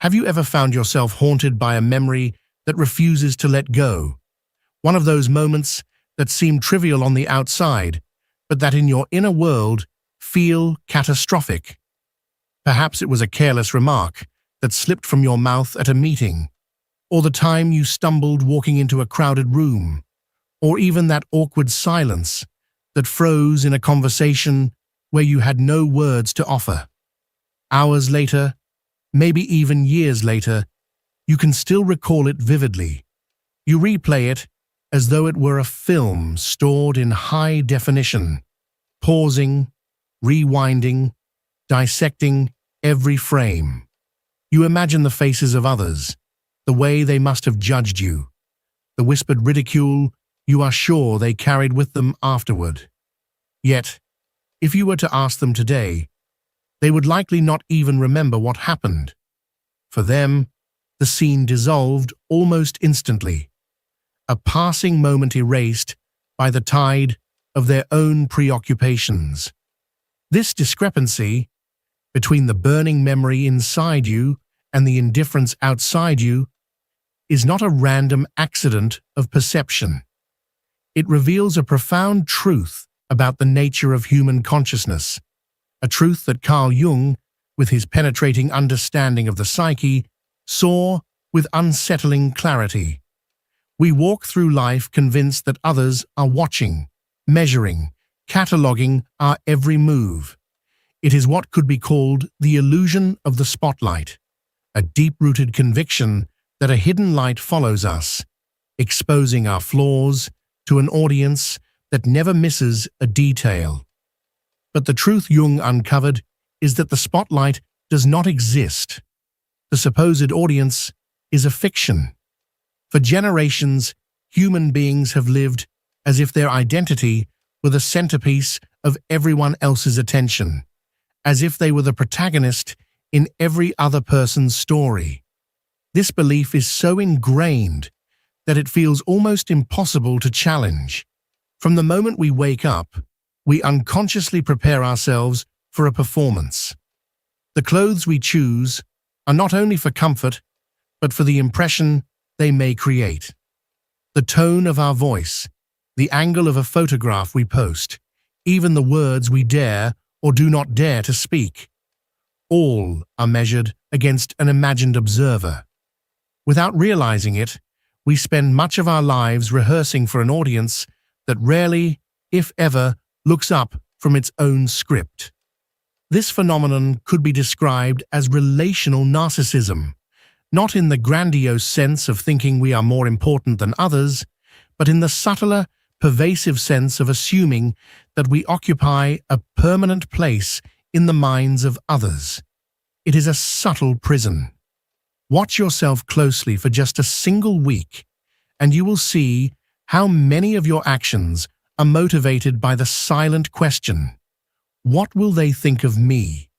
Have you ever found yourself haunted by a memory that refuses to let go? One of those moments that seem trivial on the outside, but that in your inner world feel catastrophic. Perhaps it was a careless remark that slipped from your mouth at a meeting, or the time you stumbled walking into a crowded room, or even that awkward silence that froze in a conversation where you had no words to offer. Hours later, maybe even years later, you can still recall it vividly. You replay it as though it were a film stored in high definition, pausing, rewinding, dissecting every frame. You imagine the faces of others, the way they must have judged you, the whispered ridicule you are sure they carried with them afterward. Yet, if you were to ask them today, they would likely not even remember what happened. For them, the scene dissolved almost instantly, a passing moment erased by the tide of their own preoccupations. This discrepancy between the burning memory inside you and the indifference outside you is not a random accident of perception. It reveals a profound truth about the nature of human consciousness, a truth that Carl Jung, with his penetrating understanding of the psyche, saw with unsettling clarity. We walk through life convinced that others are watching, measuring, cataloging our every move. It is what could be called the illusion of the spotlight, a deep-rooted conviction that a hidden light follows us, exposing our flaws to an audience that never misses a detail. But the truth Jung uncovered is that the spotlight does not exist. The supposed audience is a fiction. For generations, human beings have lived as if their identity were the centerpiece of everyone else's attention, as if they were the protagonist in every other person's story. This belief is so ingrained that it feels almost impossible to challenge. From the moment we wake up, we unconsciously prepare ourselves for a performance. The clothes we choose are not only for comfort, but for the impression they may create. The tone of our voice, the angle of a photograph we post, even the words we dare or do not dare to speak, all are measured against an imagined observer. Without realizing it, we spend much of our lives rehearsing for an audience that rarely, if ever, looks up from its own script. This phenomenon could be described as relational narcissism, not in the grandiose sense of thinking we are more important than others, but in the subtler, pervasive sense of assuming that we occupy a permanent place in the minds of others. It is a subtle prison. Watch yourself closely for just a single week, and you will see how many of your actions are motivated by the silent question, "What will they think of me?"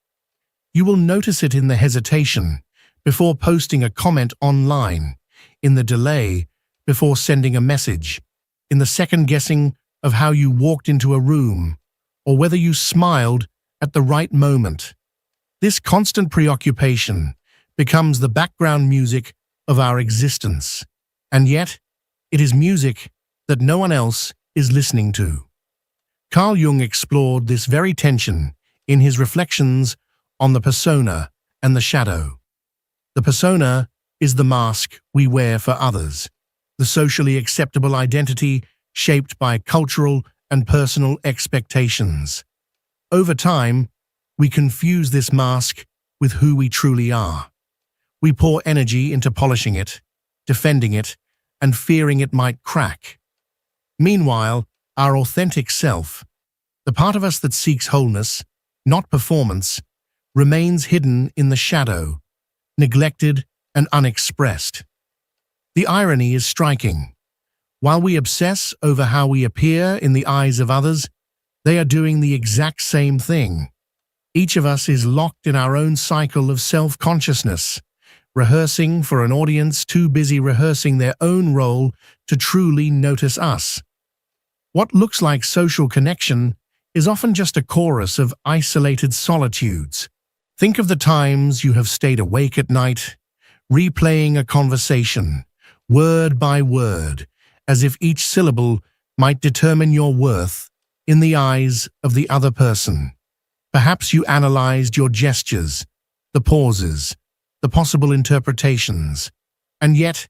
You will notice it in the hesitation before posting a comment online, in the delay before sending a message, in the second-guessing of how you walked into a room, or whether you smiled at the right moment. This constant preoccupation becomes the background music of our existence, and yet it is music that no one else is listening to. Carl Jung explored this very tension in his reflections on the persona and the shadow. The persona is the mask we wear for others, the socially acceptable identity shaped by cultural and personal expectations. Over time, we confuse this mask with who we truly are. We pour energy into polishing it, defending it, and fearing it might crack. Meanwhile, our authentic self, the part of us that seeks wholeness, not performance, remains hidden in the shadow, neglected and unexpressed. The irony is striking. While we obsess over how we appear in the eyes of others, they are doing the exact same thing. Each of us is locked in our own cycle of self-consciousness, rehearsing for an audience too busy rehearsing their own role to truly notice us. What looks like social connection is often just a chorus of isolated solitudes. Think of the times you have stayed awake at night, replaying a conversation, word by word, as if each syllable might determine your worth in the eyes of the other person. Perhaps you analyzed your gestures, the pauses, the possible interpretations, and yet,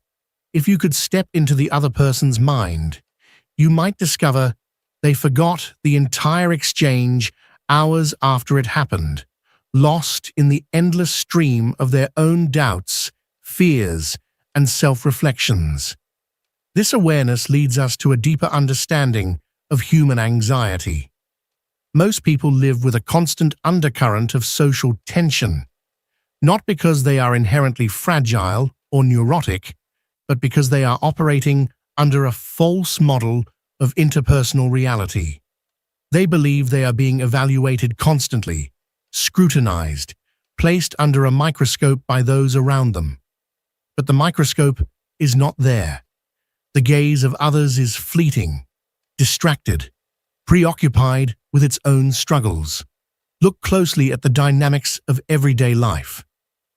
if you could step into the other person's mind, you might discover they forgot the entire exchange hours after it happened, lost in the endless stream of their own doubts, fears, and self-reflections. This awareness leads us to a deeper understanding of human anxiety. Most people live with a constant undercurrent of social tension, not because they are inherently fragile or neurotic, but because they are operating under a false model of interpersonal reality. They believe they are being evaluated constantly, scrutinized, placed under a microscope by those around them. But the microscope is not there. The gaze of others is fleeting, distracted, preoccupied with its own struggles. Look closely at the dynamics of everyday life.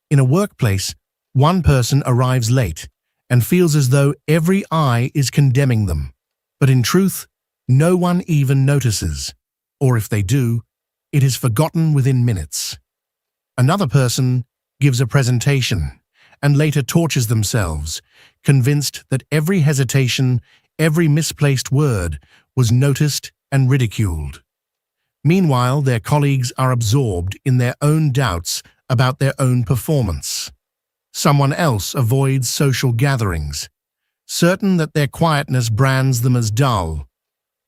In a workplace, one person arrives late and feels as though every eye is condemning them. But in truth, no one even notices, or if they do, it is forgotten within minutes. Another person gives a presentation and later tortures themselves, convinced that every hesitation, every misplaced word was noticed and ridiculed. Meanwhile, their colleagues are absorbed in their own doubts about their own performance. Someone else avoids social gatherings, certain that their quietness brands them as dull,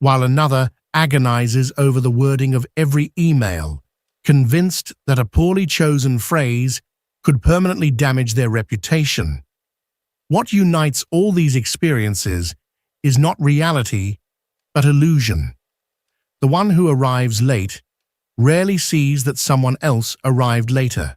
while another agonizes over the wording of every email, convinced that a poorly chosen phrase could permanently damage their reputation. What unites all these experiences is not reality, but illusion. The one who arrives late rarely sees that someone else arrived later.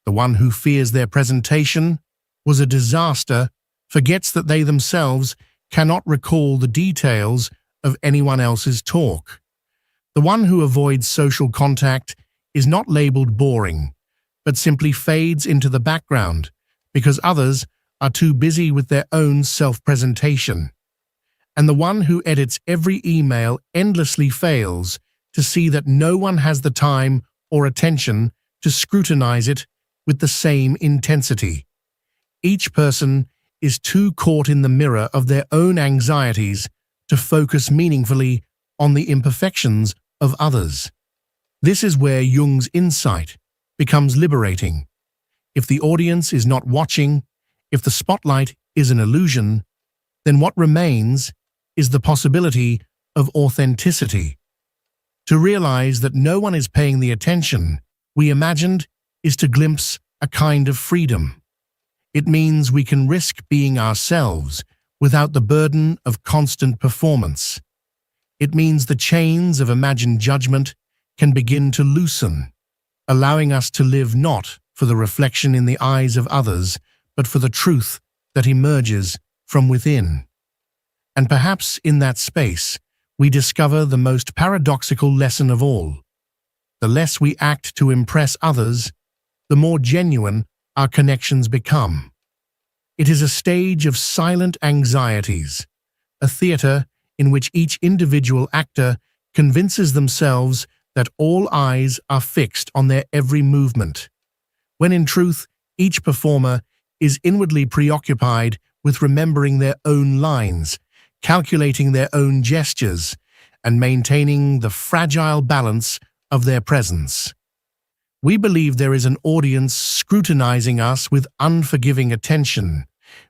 The one who fears their presentation was a disaster forgets that they themselves cannot recall the details of anyone else's talk. The one who avoids social contact is not labeled boring, but simply fades into the background because others are too busy with their own self-presentation. And the one who edits every email endlessly fails to see that no one has the time or attention to scrutinize it with the same intensity. Each person is too caught in the mirror of their own anxieties to focus meaningfully on the imperfections of others. This is where Jung's insight becomes liberating. If the audience is not watching, if the spotlight is an illusion, then what remains is the possibility of authenticity. To realize that no one is paying the attention we imagined is to glimpse a kind of freedom. It means we can risk being ourselves without the burden of constant performance. It means the chains of imagined judgment can begin to loosen, allowing us to live not for the reflection in the eyes of others, but for the truth that emerges from within. And perhaps in that space, we discover the most paradoxical lesson of all. The less we act to impress others, the more genuine our connections become. It is a stage of silent anxieties, a theater in which each individual actor convinces themselves that all eyes are fixed on their every movement, when in truth, each performer is inwardly preoccupied with remembering their own lines, calculating their own gestures, and maintaining the fragile balance of their presence. We believe there is an audience scrutinizing us with unforgiving attention,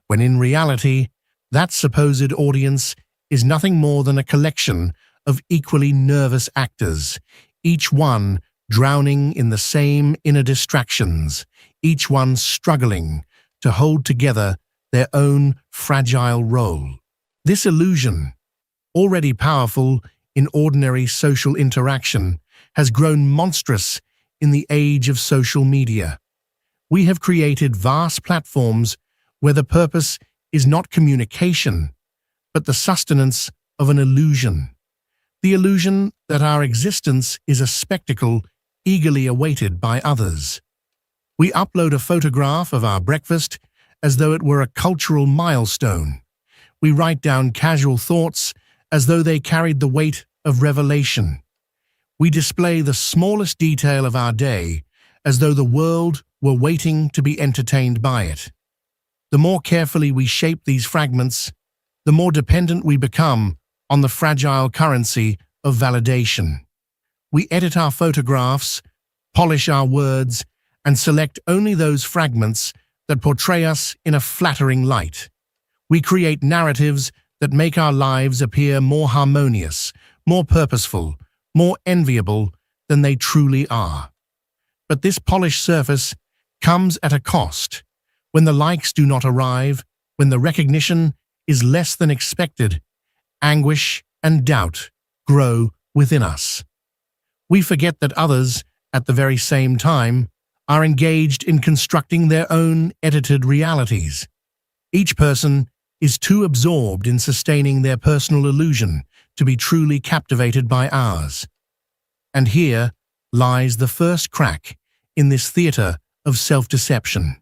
when in reality, that supposed audience is nothing more than a collection of equally nervous actors, each one drowning in the same inner distractions, each one struggling to hold together their own fragile role. This illusion, already powerful in ordinary social interaction, has grown monstrous in the age of social media. We have created vast platforms where the purpose is not communication, but the sustenance of an illusion. The illusion that our existence is a spectacle eagerly awaited by others. We upload a photograph of our breakfast as though it were a cultural milestone. We write down casual thoughts as though they carried the weight of revelation. We display the smallest detail of our day as though the world were waiting to be entertained by it. The more carefully we shape these fragments, the more dependent we become on the fragile currency of validation. We edit our photographs, polish our words, and select only those fragments that portray us in a flattering light. We create narratives that make our lives appear more harmonious, more purposeful, more enviable than they truly are. But this polished surface comes at a cost. When the likes do not arrive, when the recognition is less than expected, anguish and doubt grow within us. We forget that others, at the very same time, are engaged in constructing their own edited realities. Each person is too absorbed in sustaining their personal illusion to be truly captivated by ours. And here lies the first crack in this theater of self-deception.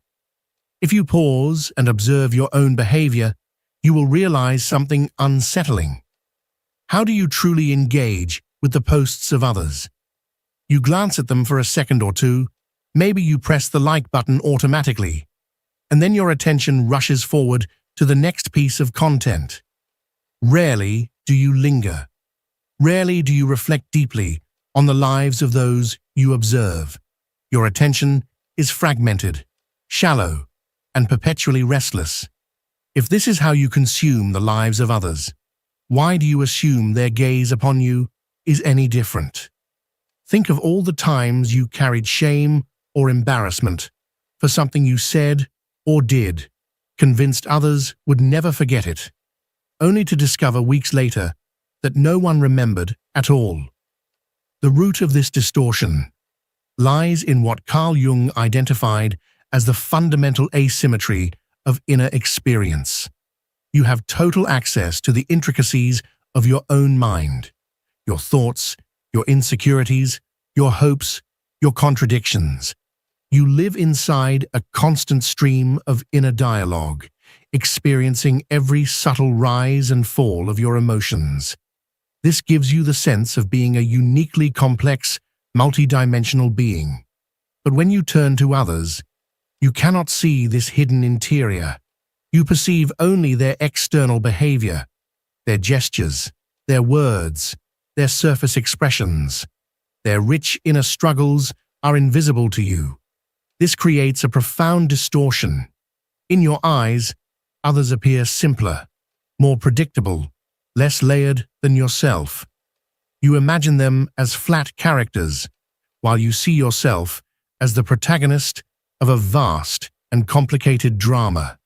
If you pause and observe your own behavior, you will realize something unsettling. How do you truly engage with the posts of others? You glance at them for a second or two, maybe you press the like button automatically, and then your attention rushes forward to the next piece of content. Rarely do you linger. Rarely do you reflect deeply on the lives of those you observe. Your attention is fragmented, shallow, and perpetually restless. If this is how you consume the lives of others, why do you assume their gaze upon you is any different? Think of all the times you carried shame or embarrassment for something you said or did, convinced others would never forget it, only to discover weeks later that no one remembered at all. The root of this distortion lies in what Carl Jung identified as the fundamental asymmetry of inner experience. You have total access to the intricacies of your own mind, your thoughts, your insecurities, your hopes, your contradictions. You live inside a constant stream of inner dialogue, experiencing every subtle rise and fall of your emotions. This gives you the sense of being a uniquely complex, multidimensional being. But when you turn to others, you cannot see this hidden interior. You perceive only their external behavior, their gestures, their words, their surface expressions. Their rich inner struggles are invisible to you. This creates a profound distortion. In your eyes, others appear simpler, more predictable, less layered than yourself. You imagine them as flat characters, while you see yourself as the protagonist of a vast and complicated drama.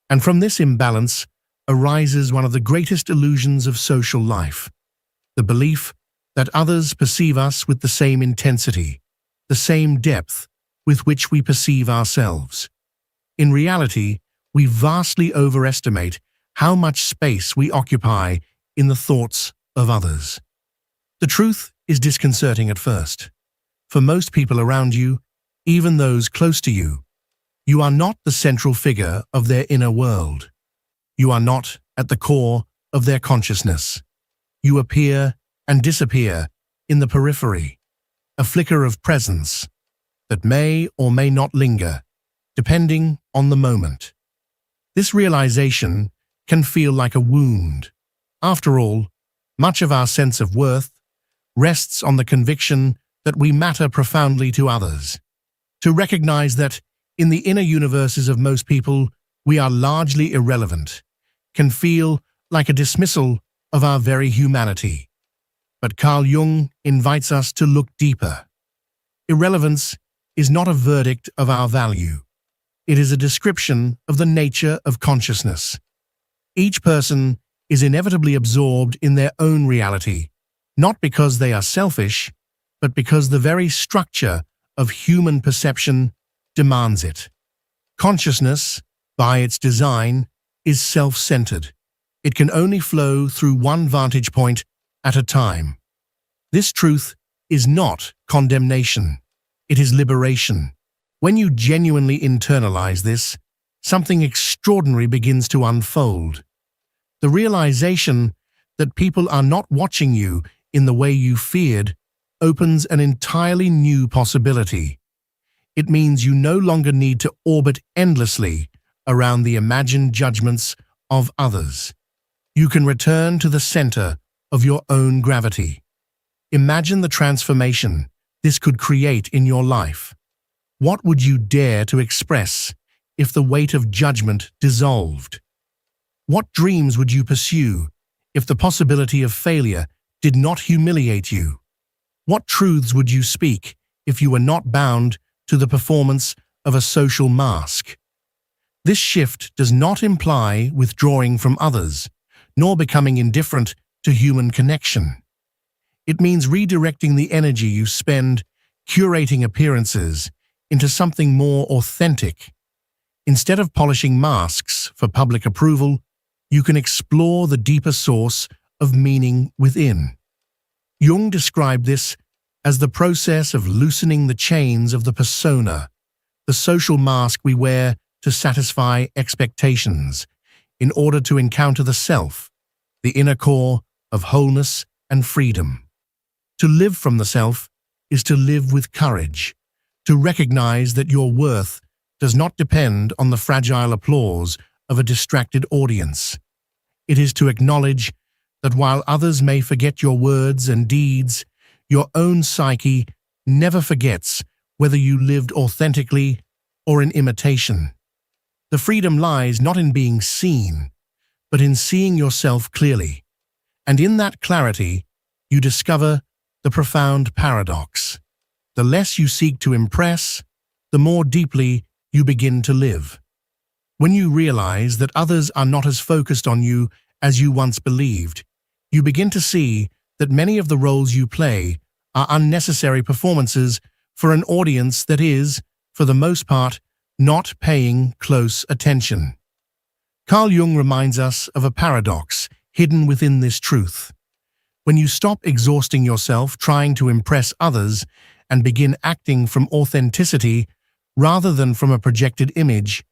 And from this imbalance arises one of the greatest illusions of social life, the belief that others perceive us with the same intensity, the same depth with which we perceive ourselves. In reality, we vastly overestimate how much space we occupy in the thoughts of others. The truth is disconcerting at first. For most people around you, even those close to you, you are not the central figure of their inner world. You are not at the core of their consciousness. You appear and disappear in the periphery, a flicker of presence that may or may not linger, depending on the moment. This realization can feel like a wound. After all, much of our sense of worth rests on the conviction that we matter profoundly to others. To recognize that, in the inner universes of most people, we are largely irrelevant, can feel like a dismissal of our very humanity. But Carl Jung invites us to look deeper. Irrelevance is not a verdict of our value. It is a description of the nature of consciousness. Each person is inevitably absorbed in their own reality, not because they are selfish, but because the very structure of human perception demands it. Consciousness, by its design, is self-centered. It can only flow through one vantage point at a time. This truth is not condemnation. It is liberation. When you genuinely internalize this, something extraordinary begins to unfold. The realization that people are not watching you in the way you feared opens an entirely new possibility. It means you no longer need to orbit endlessly around the imagined judgments of others. You can return to the center of your own gravity. Imagine the transformation this could create in your life. What would you dare to express if the weight of judgment dissolved? What dreams would you pursue if the possibility of failure did not humiliate you? What truths would you speak if you were not bound to the performance of a social mask? This shift does not imply withdrawing from others, nor becoming indifferent to human connection. It means redirecting the energy you spend curating appearances into something more authentic. Instead of polishing masks for public approval, you can explore the deeper source of meaning within. Jung described this as the process of loosening the chains of the persona, the social mask we wear to satisfy expectations, in order to encounter the self, the inner core of wholeness and freedom. To live from the self is to live with courage, to recognize that your worth does not depend on the fragile applause of a distracted audience. It is to acknowledge that while others may forget your words and deeds, your own psyche never forgets whether you lived authentically or in imitation. The freedom lies not in being seen, but in seeing yourself clearly. And in that clarity, you discover the profound paradox. The less you seek to impress, the more deeply you begin to live. When you realize that others are not as focused on you as you once believed, you begin to see that many of the roles you play are unnecessary performances for an audience that is, for the most part, not paying close attention. Carl Jung reminds us of a paradox hidden within this truth. When you stop exhausting yourself trying to impress others and begin acting from authenticity rather than from a projected image,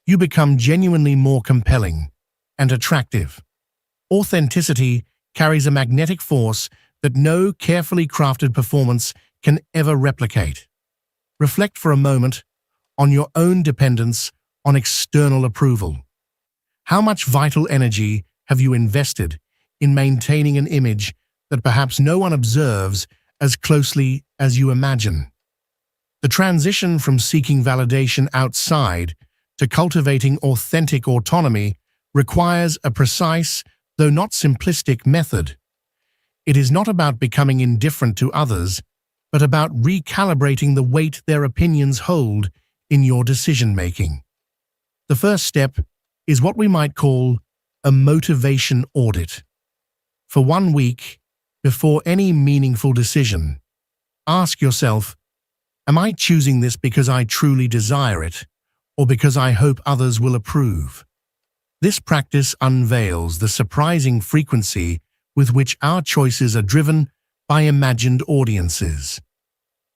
you become genuinely more compelling and attractive. Authenticity carries a magnetic force that no carefully crafted performance can ever replicate. Reflect for a moment on your own dependence on external approval. How much vital energy have you invested in maintaining an image that perhaps no one observes as closely as you imagine? The transition from seeking validation outside to cultivating authentic autonomy requires a precise, though not simplistic, method. It is not about becoming indifferent to others, but about recalibrating the weight their opinions hold in your decision-making. The first step is what we might call a motivation audit. For 1 week, before any meaningful decision, ask yourself, am I choosing this because I truly desire it, or because I hope others will approve? This practice unveils the surprising frequency with which our choices are driven by imagined audiences.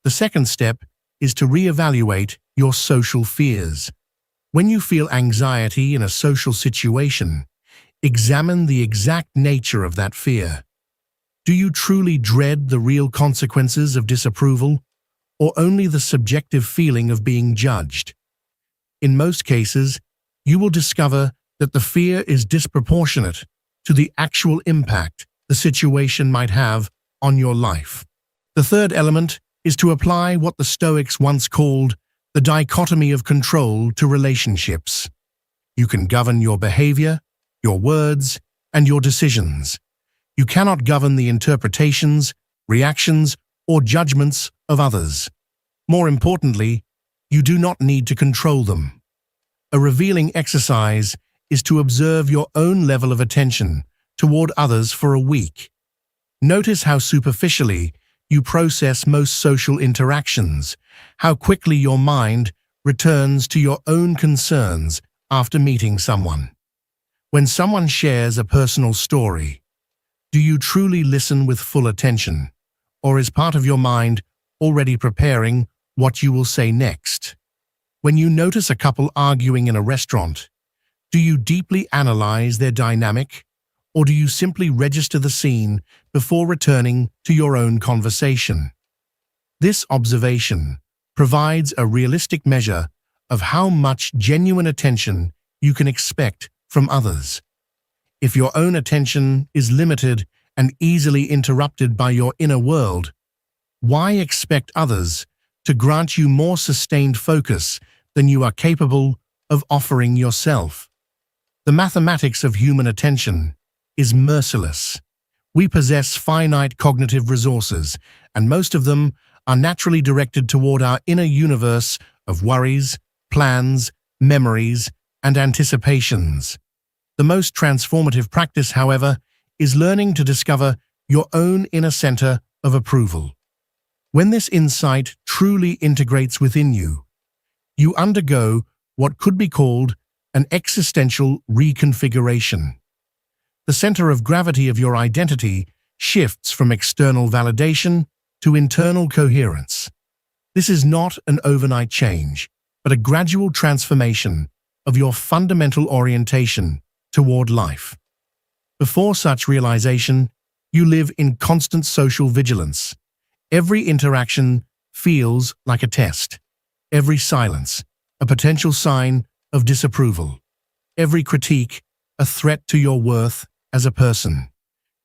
The second step is to reevaluate your social fears. When you feel anxiety in a social situation, examine the exact nature of that fear. Do you truly dread the real consequences of disapproval, or only the subjective feeling of being judged? In most cases, you will discover that the fear is disproportionate to the actual impact the situation might have on your life. The third element is to apply what the Stoics once called the dichotomy of control to relationships. You can govern your behavior, your words, and your decisions. You cannot govern the interpretations, reactions, or judgments of others. More importantly, you do not need to control them. A revealing exercise is to observe your own level of attention toward others for a week. Notice how superficially you process most social interactions, how quickly your mind returns to your own concerns after meeting someone. When someone shares a personal story, do you truly listen with full attention, or is part of your mind already preparing what you will say next? When you notice a couple arguing in a restaurant, do you deeply analyze their dynamic, or do you simply register the scene before returning to your own conversation? This observation provides a realistic measure of how much genuine attention you can expect from others. If your own attention is limited and easily interrupted by your inner world, why expect others to grant you more sustained focus than you are capable of offering yourself? The mathematics of human attention is merciless. We possess finite cognitive resources, and most of them are naturally directed toward our inner universe of worries, plans, memories, and anticipations. The most transformative practice, however, is learning to discover your own inner center of approval. When this insight truly integrates within you, you undergo what could be called an existential reconfiguration. The center of gravity of your identity shifts from external validation to internal coherence. This is not an overnight change, but a gradual transformation of your fundamental orientation toward life. Before such realization, you live in constant social vigilance. Every interaction feels like a test. Every silence, a potential sign of disapproval. Every critique, a threat to your worth as a person.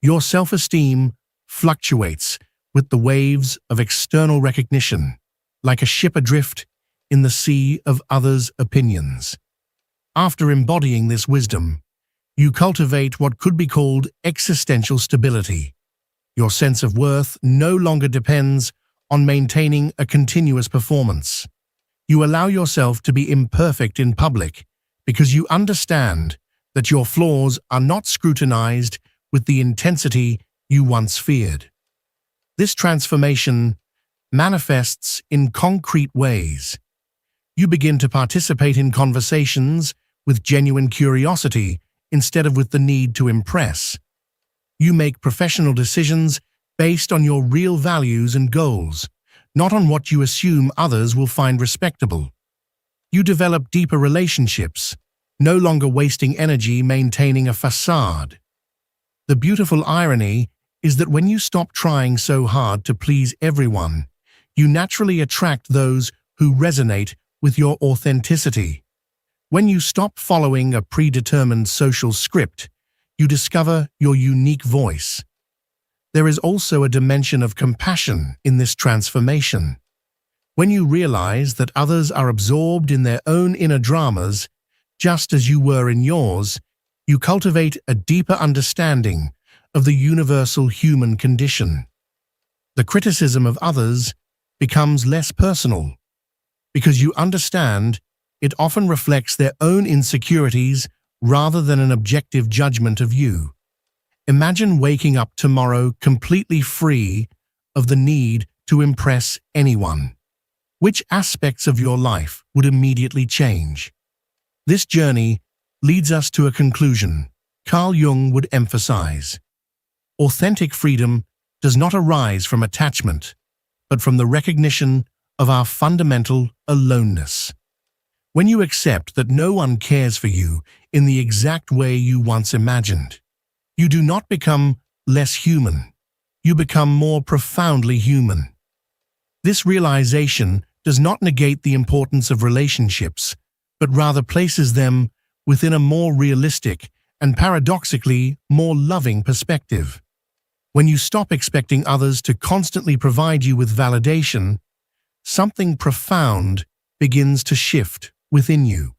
Your self-esteem fluctuates with the waves of external recognition, like a ship adrift in the sea of others' opinions. After embodying this wisdom, you cultivate what could be called existential stability. Your sense of worth no longer depends on maintaining a continuous performance. You allow yourself to be imperfect in public because you understand that your flaws are not scrutinized with the intensity you once feared. This transformation manifests in concrete ways. You begin to participate in conversations with genuine curiosity instead of with the need to impress. You make professional decisions based on your real values and goals, not on what you assume others will find respectable. You develop deeper relationships, no longer wasting energy maintaining a facade. The beautiful irony is that when you stop trying so hard to please everyone, you naturally attract those who resonate with your authenticity. When you stop following a predetermined social script, you discover your unique voice. There is also a dimension of compassion in this transformation. When you realize that others are absorbed in their own inner dramas, just as you were in yours, you cultivate a deeper understanding of the universal human condition. The criticism of others becomes less personal, because you understand it often reflects their own insecurities rather than an objective judgment of you. Imagine waking up tomorrow completely free of the need to impress anyone. Which aspects of your life would immediately change? This journey leads us to a conclusion Carl Jung would emphasize. Authentic freedom does not arise from attachment, but from the recognition of our fundamental aloneness. When you accept that no one cares for you in the exact way you once imagined, you do not become less human. You become more profoundly human. This realization does not negate the importance of relationships, but rather places them within a more realistic and paradoxically more loving perspective. When you stop expecting others to constantly provide you with validation, something profound begins to shift within you.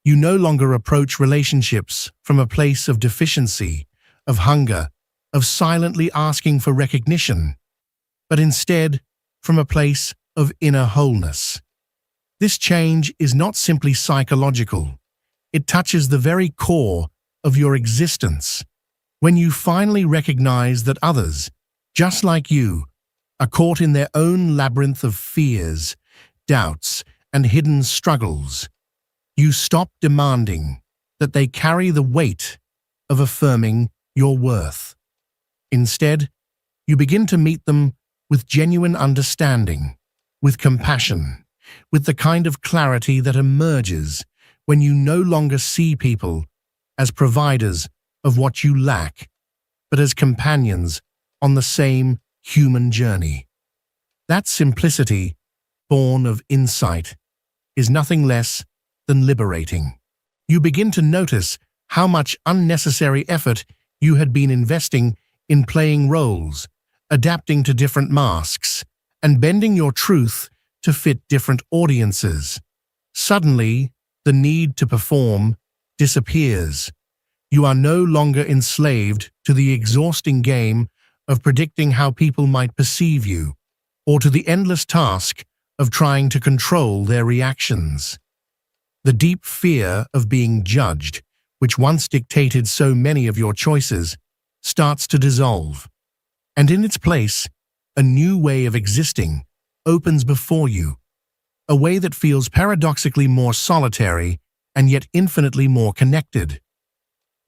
You no longer approach relationships from a place of deficiency, of hunger, of silently asking for recognition, but instead from a place of inner wholeness. This change is not simply psychological. It touches the very core of your existence. When you finally recognize that others, just like you, are caught in their own labyrinth of fears, doubts, and hidden struggles, you stop demanding that they carry the weight of affirming your worth. Instead, you begin to meet them with genuine understanding, with compassion. with the kind of clarity that emerges when you no longer see people as providers of what you lack, but as companions on the same human journey. That simplicity, born of insight, is nothing less than liberating. You begin to notice how much unnecessary effort you had been investing in playing roles, adapting to different masks, and bending your truth to fit different audiences. Suddenly, the need to perform disappears. You are no longer enslaved to the exhausting game of predicting how people might perceive you, or to the endless task of trying to control their reactions. The deep fear of being judged, which once dictated so many of your choices, starts to dissolve, and in its place, a new way of existing opens before you, a way that feels paradoxically more solitary and yet infinitely more connected.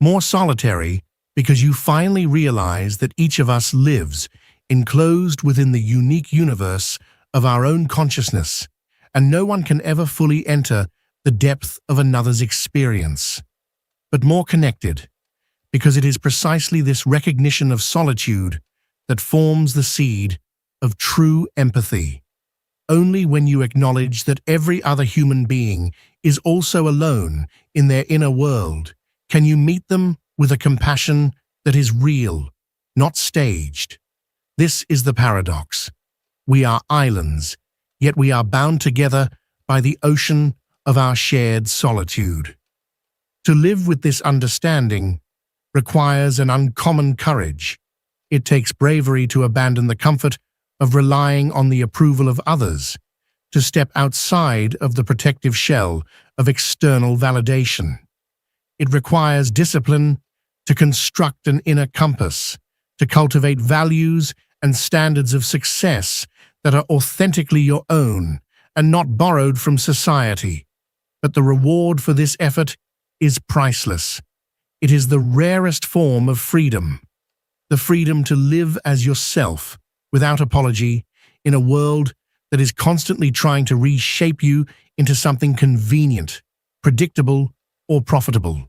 More solitary because you finally realize that each of us lives enclosed within the unique universe of our own consciousness, and no one can ever fully enter the depth of another's experience. But more connected, because it is precisely this recognition of solitude that forms the seed of true empathy. Only when you acknowledge that every other human being is also alone in their inner world can you meet them with a compassion that is real, not staged. This is the paradox. We are islands, yet we are bound together by the ocean of our shared solitude. To live with this understanding requires an uncommon courage. It takes bravery to abandon the comfort of relying on the approval of others, to step outside of the protective shell of external validation. It requires discipline to construct an inner compass, to cultivate values and standards of success that are authentically your own and not borrowed from society. But the reward for this effort is priceless. It is the rarest form of freedom, the freedom to live as yourself without apology in a world that is constantly trying to reshape you into something convenient, predictable, or profitable.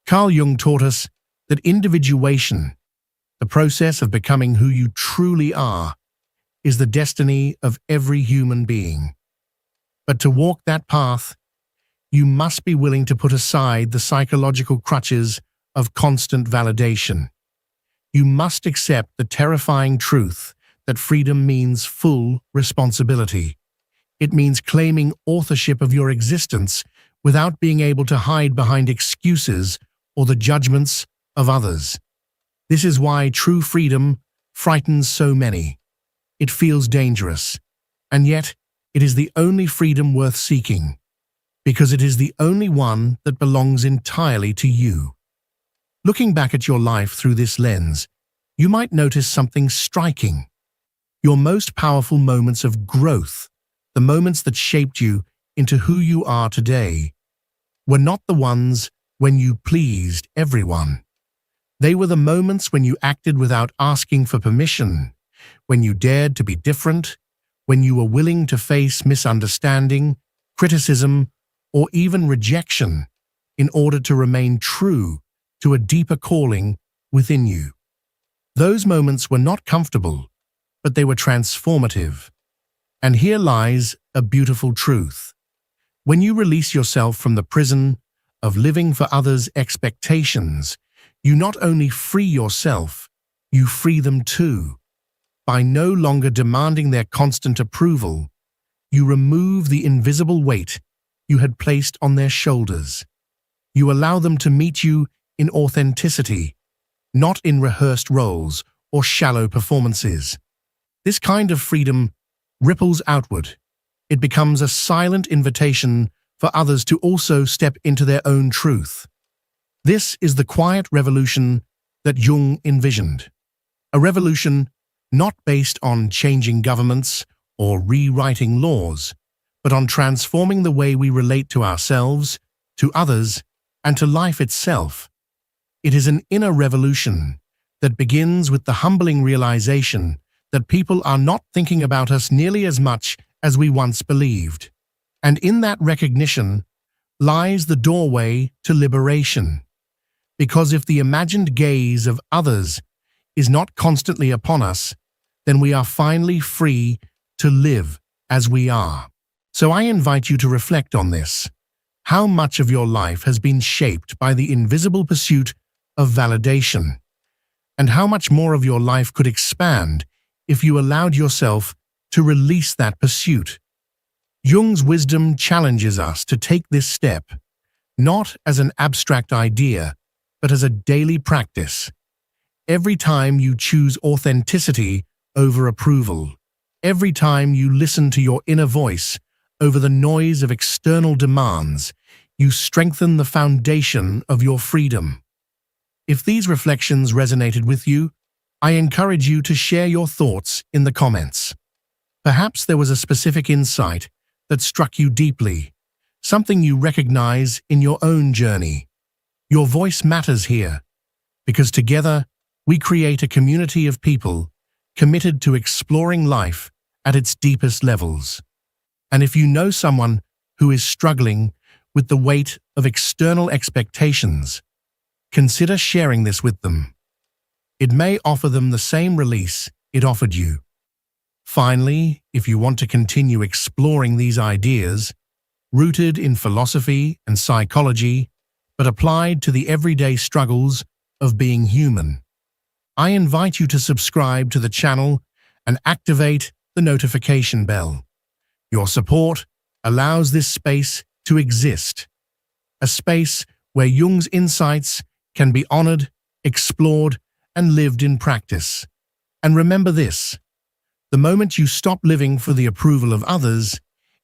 Carl Jung taught us that individuation, the process of becoming who you truly are, is the destiny of every human being. But to walk that path, you must be willing to put aside the psychological crutches of constant validation. You must accept the terrifying truth that freedom means full responsibility. It means claiming authorship of your existence without being able to hide behind excuses or the judgments of others. This is why true freedom frightens so many. It feels dangerous, and yet it is the only freedom worth seeking, because it is the only one that belongs entirely to you. Looking back at your life through this lens, you might notice something striking. Your most powerful moments of growth, the moments that shaped you into who you are today, were not the ones when you pleased everyone. They were the moments when you acted without asking for permission, when you dared to be different, when you were willing to face misunderstanding, criticism, or even rejection in order to remain true to a deeper calling within you. Those moments were not comfortable, but they were transformative. And here lies a beautiful truth. When you release yourself from the prison of living for others' expectations, you not only free yourself, you free them too. By no longer demanding their constant approval, you remove the invisible weight you had placed on their shoulders. You allow them to meet you in authenticity, not in rehearsed roles or shallow performances. This kind of freedom ripples outward. It becomes a silent invitation for others to also step into their own truth. This is the quiet revolution that Jung envisioned. A revolution not based on changing governments or rewriting laws, but on transforming the way we relate to ourselves, to others, and to life itself. It is an inner revolution that begins with the humbling realization that people are not thinking about us nearly as much as we once believed. And in that recognition lies the doorway to liberation. Because if the imagined gaze of others is not constantly upon us, then we are finally free to live as we are. So I invite you to reflect on this. How much of your life has been shaped by the invisible pursuit of validation? And how much more of your life could expand if you allowed yourself to release that pursuit? Jung's wisdom challenges us to take this step, not as an abstract idea, but as a daily practice. Every time you choose authenticity over approval, every time you listen to your inner voice over the noise of external demands, you strengthen the foundation of your freedom. If these reflections resonated with you, I encourage you to share your thoughts in the comments. Perhaps there was a specific insight that struck you deeply, something you recognize in your own journey. Your voice matters here, because together we create a community of people committed to exploring life at its deepest levels. And if you know someone who is struggling with the weight of external expectations, consider sharing this with them. It may offer them the same release it offered you. Finally, if you want to continue exploring these ideas, rooted in philosophy and psychology, but applied to the everyday struggles of being human, I invite you to subscribe to the channel and activate the notification bell. Your support allows this space to exist, a space where Jung's insights can be honored, explored, and lived in practice. And remember this: the moment you stop living for the approval of others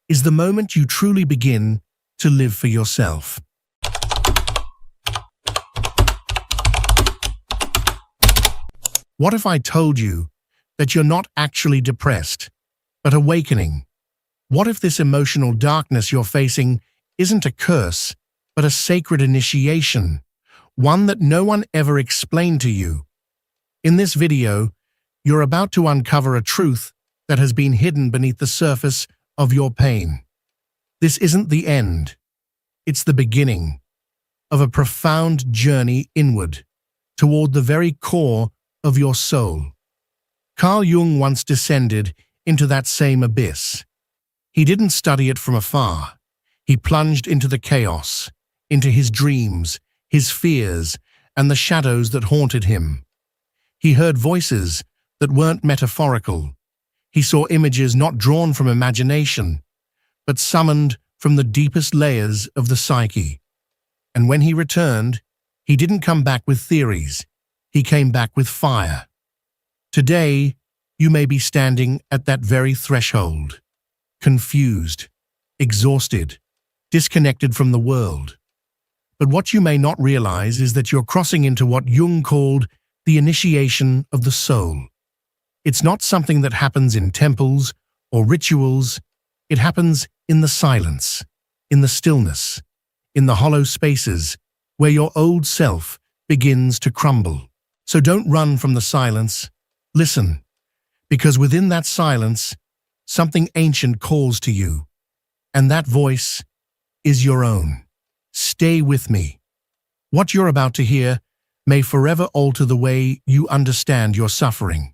is the moment you truly begin to live for yourself. What if I told you that you're not actually depressed, but awakening? What if this emotional darkness you're facing isn't a curse, but a sacred initiation, one that no one ever explained to you? In this video, you're about to uncover a truth that has been hidden beneath the surface of your pain. This isn't the end. It's the beginning of a profound journey inward, toward the very core of your soul. Carl Jung once descended into that same abyss. He didn't study it from afar. He plunged into the chaos, into his dreams, his fears, and the shadows that haunted him. He heard voices that weren't metaphorical. He saw images not drawn from imagination, but summoned from the deepest layers of the psyche. And when he returned, he didn't come back with theories. He came back with fire. Today, you may be standing at that very threshold, confused, exhausted, disconnected from the world. But what you may not realize is that you're crossing into what Jung called the initiation of the soul. It's not something that happens in temples or rituals. It happens in the silence, in the stillness, in the hollow spaces where your old self begins to crumble. So don't run from the silence. Listen, because within that silence, something ancient calls to you, and that voice is your own. Stay with me. What you're about to hear may forever alter the way you understand your suffering.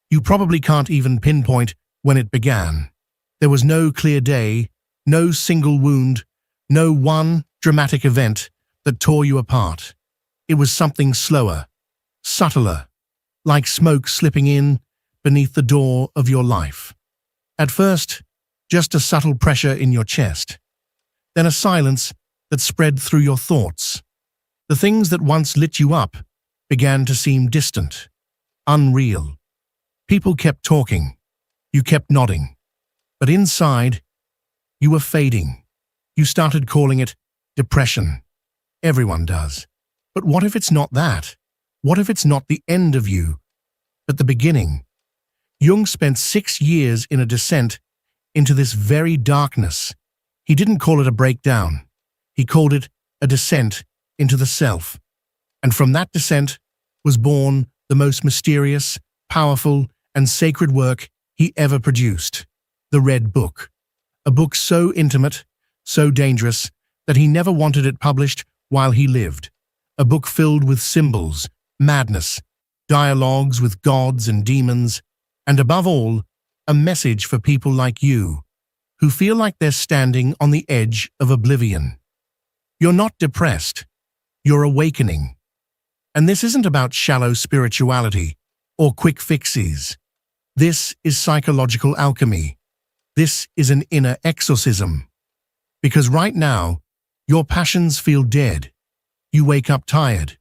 You probably can't even pinpoint when it began. There was no clear day, no single wound, no one dramatic event that tore you apart. It was something slower, subtler, like smoke slipping in beneath the door of your life. At first, just a subtle pressure in your chest, then a silence that spread through your thoughts. The things that once lit you up began to seem distant, unreal. People kept talking, you kept nodding, but inside, you were fading. You started calling it depression. Everyone does. But what if it's not that? What if it's not the end of you, but the beginning? Jung spent 6 years in a descent into this very darkness. He didn't call it a breakdown. He called it a descent into the self. And from that descent was born the most mysterious, powerful, and sacred work he ever produced. The Red Book, a book so intimate, so dangerous, that he never wanted it published while he lived. A book filled with symbols, madness, dialogues with gods and demons, and above all, a message for people like you, who feel like they're standing on the edge of oblivion. You're not depressed, you're awakening. And this isn't about shallow spirituality or quick fixes. This is psychological alchemy. This is an inner exorcism. Because right now, your passions feel dead. You wake up tired.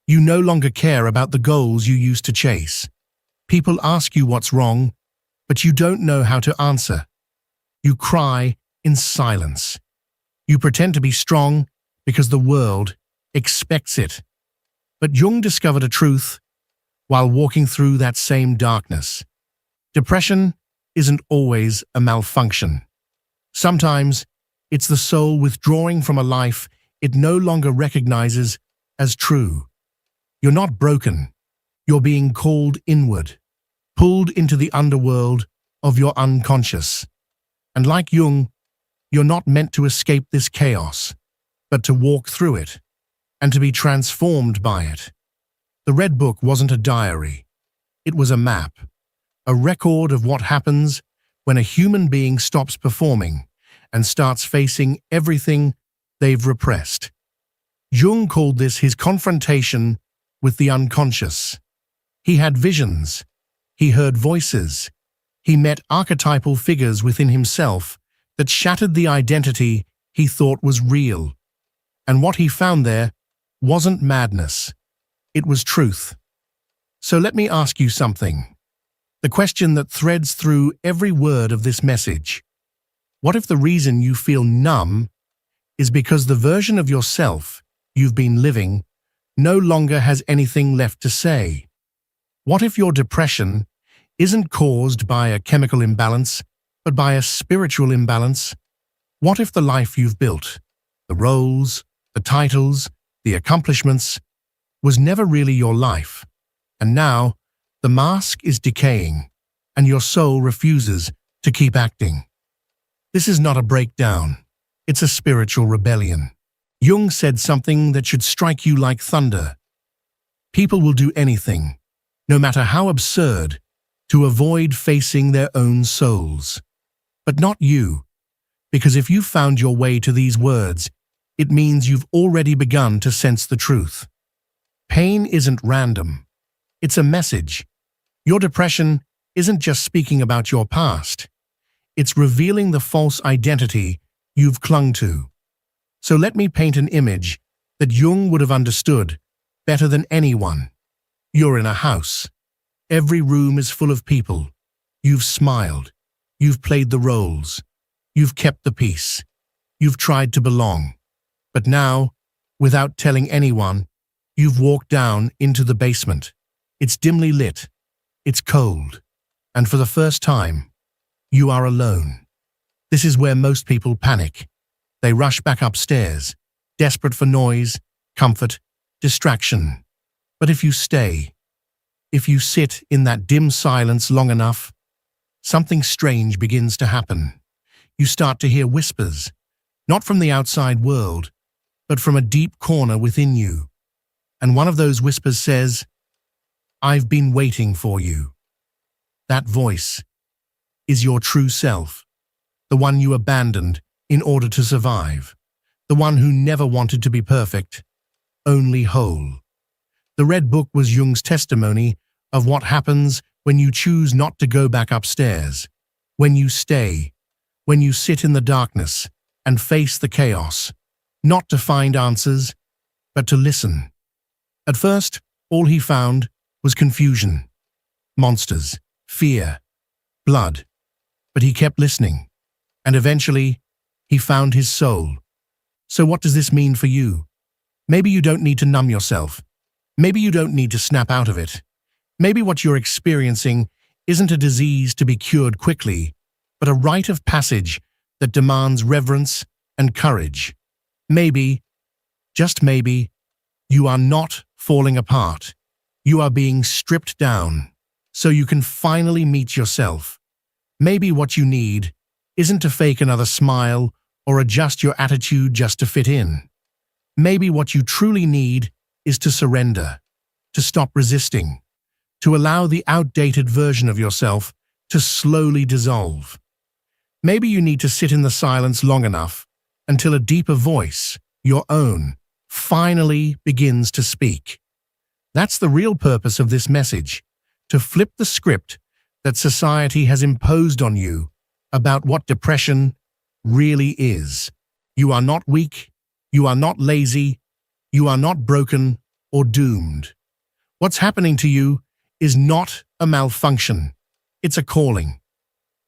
You no longer care about the goals you used to chase. People ask you what's wrong, but you don't know how to answer. You cry in silence. You pretend to be strong because the world expects it. But Jung discovered a truth while walking through that same darkness. Depression isn't always a malfunction. Sometimes it's the soul withdrawing from a life it no longer recognizes as true. You're not broken. You're being called inward, pulled into the underworld of your unconscious. And like Jung, you're not meant to escape this chaos, but to walk through it and to be transformed by it. The Red Book wasn't a diary. It was a map, a record of what happens when a human being stops performing and starts facing everything they've repressed. Jung called this his confrontation with the unconscious. He had visions. He heard voices. He met archetypal figures within himself that shattered the identity he thought was real. And what he found there wasn't madness. It was truth. So let me ask you something. The question that threads through every word of this message. What if the reason you feel numb is because the version of yourself you've been living no longer has anything left to say? What if your depression isn't caused by a chemical imbalance, but by a spiritual imbalance? What if the life you've built, the roles, the titles, the accomplishments, was never really your life, and now the mask is decaying, and your soul refuses to keep acting? This is not a breakdown. It's a spiritual rebellion. Jung said something that should strike you like thunder. People will do anything, no matter how absurd, to avoid facing their own souls. But not you, because if you found your way to these words, it means you've already begun to sense the truth. Pain isn't random. It's a message. Your depression isn't just speaking about your past. It's revealing the false identity you've clung to. So let me paint an image that Jung would have understood better than anyone. You're in a house. Every room is full of people. You've smiled. You've played the roles. You've kept the peace. You've tried to belong. But now, without telling anyone, you've walked down into the basement. It's dimly lit. It's cold. And for the first time, you are alone. This is where most people panic. They rush back upstairs, desperate for noise, comfort, distraction. But if you stay, if you sit in that dim silence long enough, something strange begins to happen. You start to hear whispers, not from the outside world, but from a deep corner within you. And one of those whispers says, "I've been waiting for you." That voice is your true self, the one you abandoned in order to survive, the one who never wanted to be perfect, only whole. The Red Book was Jung's testimony of what happens when you choose not to go back upstairs, when you stay, when you sit in the darkness and face the chaos, not to find answers, but to listen. At first, all he found was confusion, monsters, fear, blood. But he kept listening, and eventually, he found his soul. So what does this mean for you? Maybe you don't need to numb yourself. Maybe you don't need to snap out of it. Maybe what you're experiencing isn't a disease to be cured quickly, but a rite of passage that demands reverence and courage. Maybe, just maybe, you are not falling apart. You are being stripped down so you can finally meet yourself. Maybe what you need isn't to fake another smile or adjust your attitude just to fit in. Maybe what you truly need is to surrender, to stop resisting, to allow the outdated version of yourself to slowly dissolve. Maybe you need to sit in the silence long enough until a deeper voice, your own, finally begins to speak. That's the real purpose of this message, to flip the script that society has imposed on you about what depression really is. You are not weak, you are not lazy, you are not broken or doomed. What's happening to you is not a malfunction, it's a calling.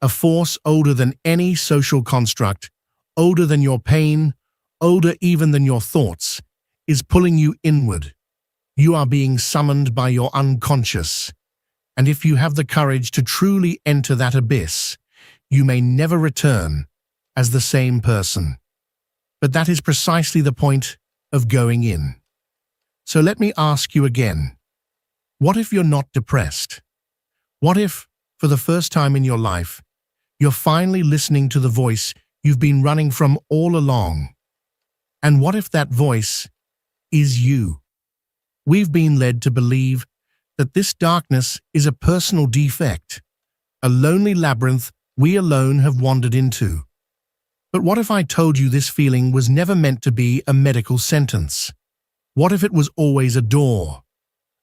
A force older than any social construct, older than your pain, older even than your thoughts, is pulling you inward. You are being summoned by your unconscious. And if you have the courage to truly enter that abyss, you may never return as the same person. But that is precisely the point of going in. So let me ask you again, what if you're not depressed? What if, for the first time in your life, you're finally listening to the voice you've been running from all along? And what if that voice is you? We've been led to believe that this darkness is a personal defect, a lonely labyrinth we alone have wandered into. But what if I told you this feeling was never meant to be a medical sentence? What if it was always a door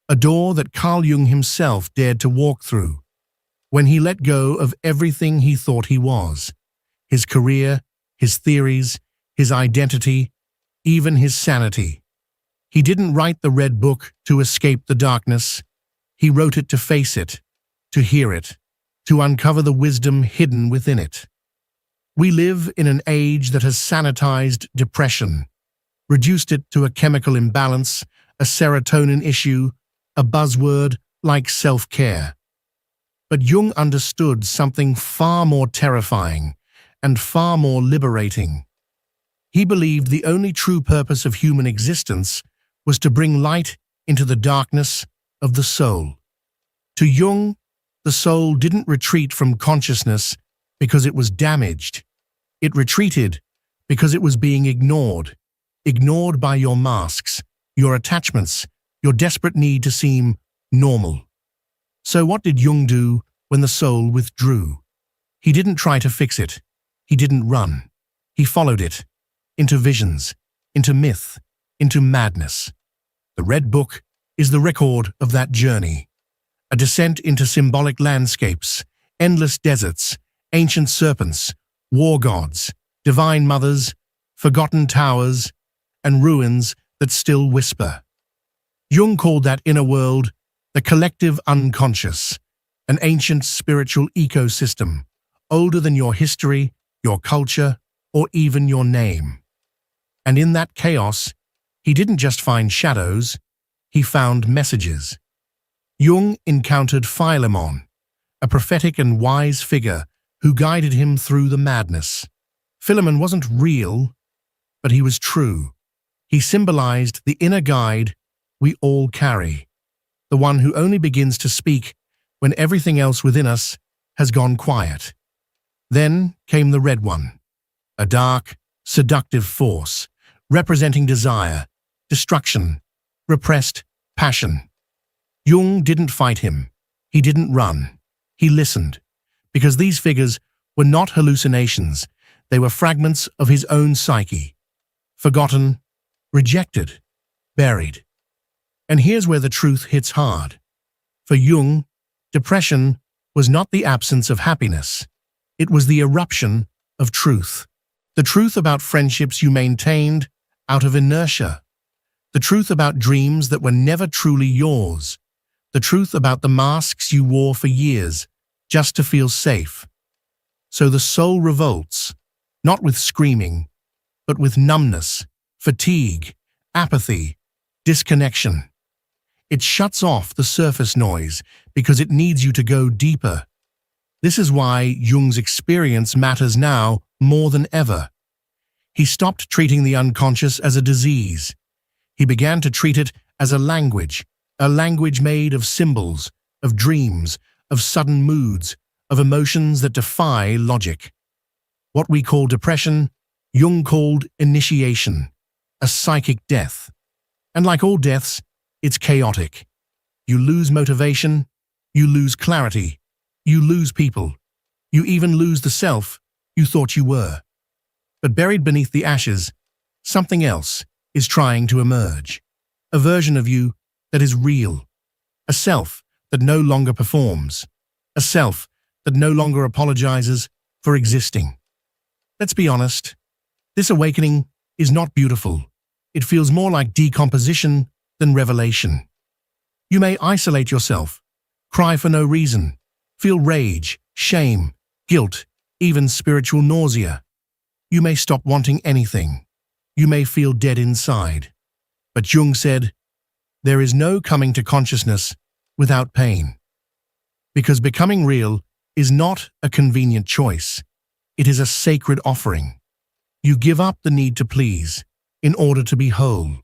that Carl Jung himself dared to walk through, when he let go of everything he thought he was, his career, his theories, his identity, even his sanity? He didn't write the Red Book to escape the darkness. He wrote it to face it, to hear it, to uncover the wisdom hidden within it. We live in an age that has sanitized depression, reduced it to a chemical imbalance, a serotonin issue, a buzzword like self-care. But Jung understood something far more terrifying and far more liberating. He believed the only true purpose of human existence was to bring light into the darkness of the soul. To Jung, the soul didn't retreat from consciousness because it was damaged. It retreated because it was being ignored by your masks, your attachments, your desperate need to seem normal. So what did Jung do when the soul withdrew? He didn't try to fix it. He didn't run. He followed it, into visions, into myth, into madness. The Red Book is the record of that journey, a descent into symbolic landscapes, endless deserts, ancient serpents, war gods, divine mothers, forgotten towers, and ruins that still whisper. Jung called that inner world the collective unconscious, an ancient spiritual ecosystem, older than your history, your culture, or even your name. And in that chaos, he didn't just find shadows, he found messages. Jung encountered Philemon, a prophetic and wise figure who guided him through the madness. Philemon wasn't real, but he was true. He symbolized the inner guide we all carry, the one who only begins to speak when everything else within us has gone quiet. Then came the Red One, a dark, seductive force, representing desire, destruction, repressed passion. Jung didn't fight him. He didn't run. He listened, because these figures were not hallucinations. They were fragments of his own psyche, forgotten, rejected, buried. And here's where the truth hits hard. For Jung, depression was not the absence of happiness. It was the eruption of truth. The truth about friendships you maintained out of inertia. The truth about dreams that were never truly yours. The truth about the masks you wore for years just to feel safe. So the soul revolts, not with screaming, but with numbness, fatigue, apathy, disconnection. It shuts off the surface noise because it needs you to go deeper. This is why Jung's experience matters now more than ever. He stopped treating the unconscious as a disease. He began to treat it as a language made of symbols, of dreams, of sudden moods, of emotions that defy logic. What we call depression, Jung called initiation, a psychic death. And like all deaths, it's chaotic. You lose motivation, you lose clarity, you lose people, you even lose the self you thought you were. But buried beneath the ashes, something else is trying to emerge. A version of you that is real. A self that no longer performs. A self that no longer apologizes for existing. Let's be honest, this awakening is not beautiful. It feels more like decomposition than revelation. You may isolate yourself, cry for no reason, feel rage, shame, guilt, even spiritual nausea. You may stop wanting anything. You may feel dead inside. But Jung said, there is no coming to consciousness without pain. Because becoming real is not a convenient choice. It is a sacred offering. You give up the need to please in order to be whole.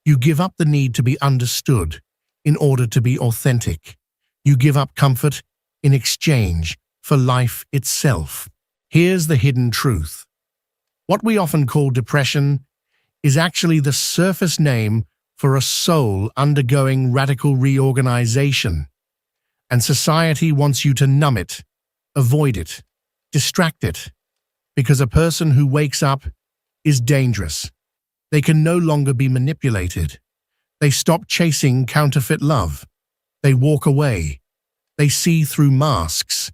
You give up the need to be understood in order to be authentic. You give up comfort in exchange for life itself. Here's the hidden truth. What we often call depression is actually the surface name for a soul undergoing radical reorganization. And society wants you to numb it, avoid it, distract it, because a person who wakes up is dangerous. They can no longer be manipulated. They stop chasing counterfeit love. They walk away. They see through masks.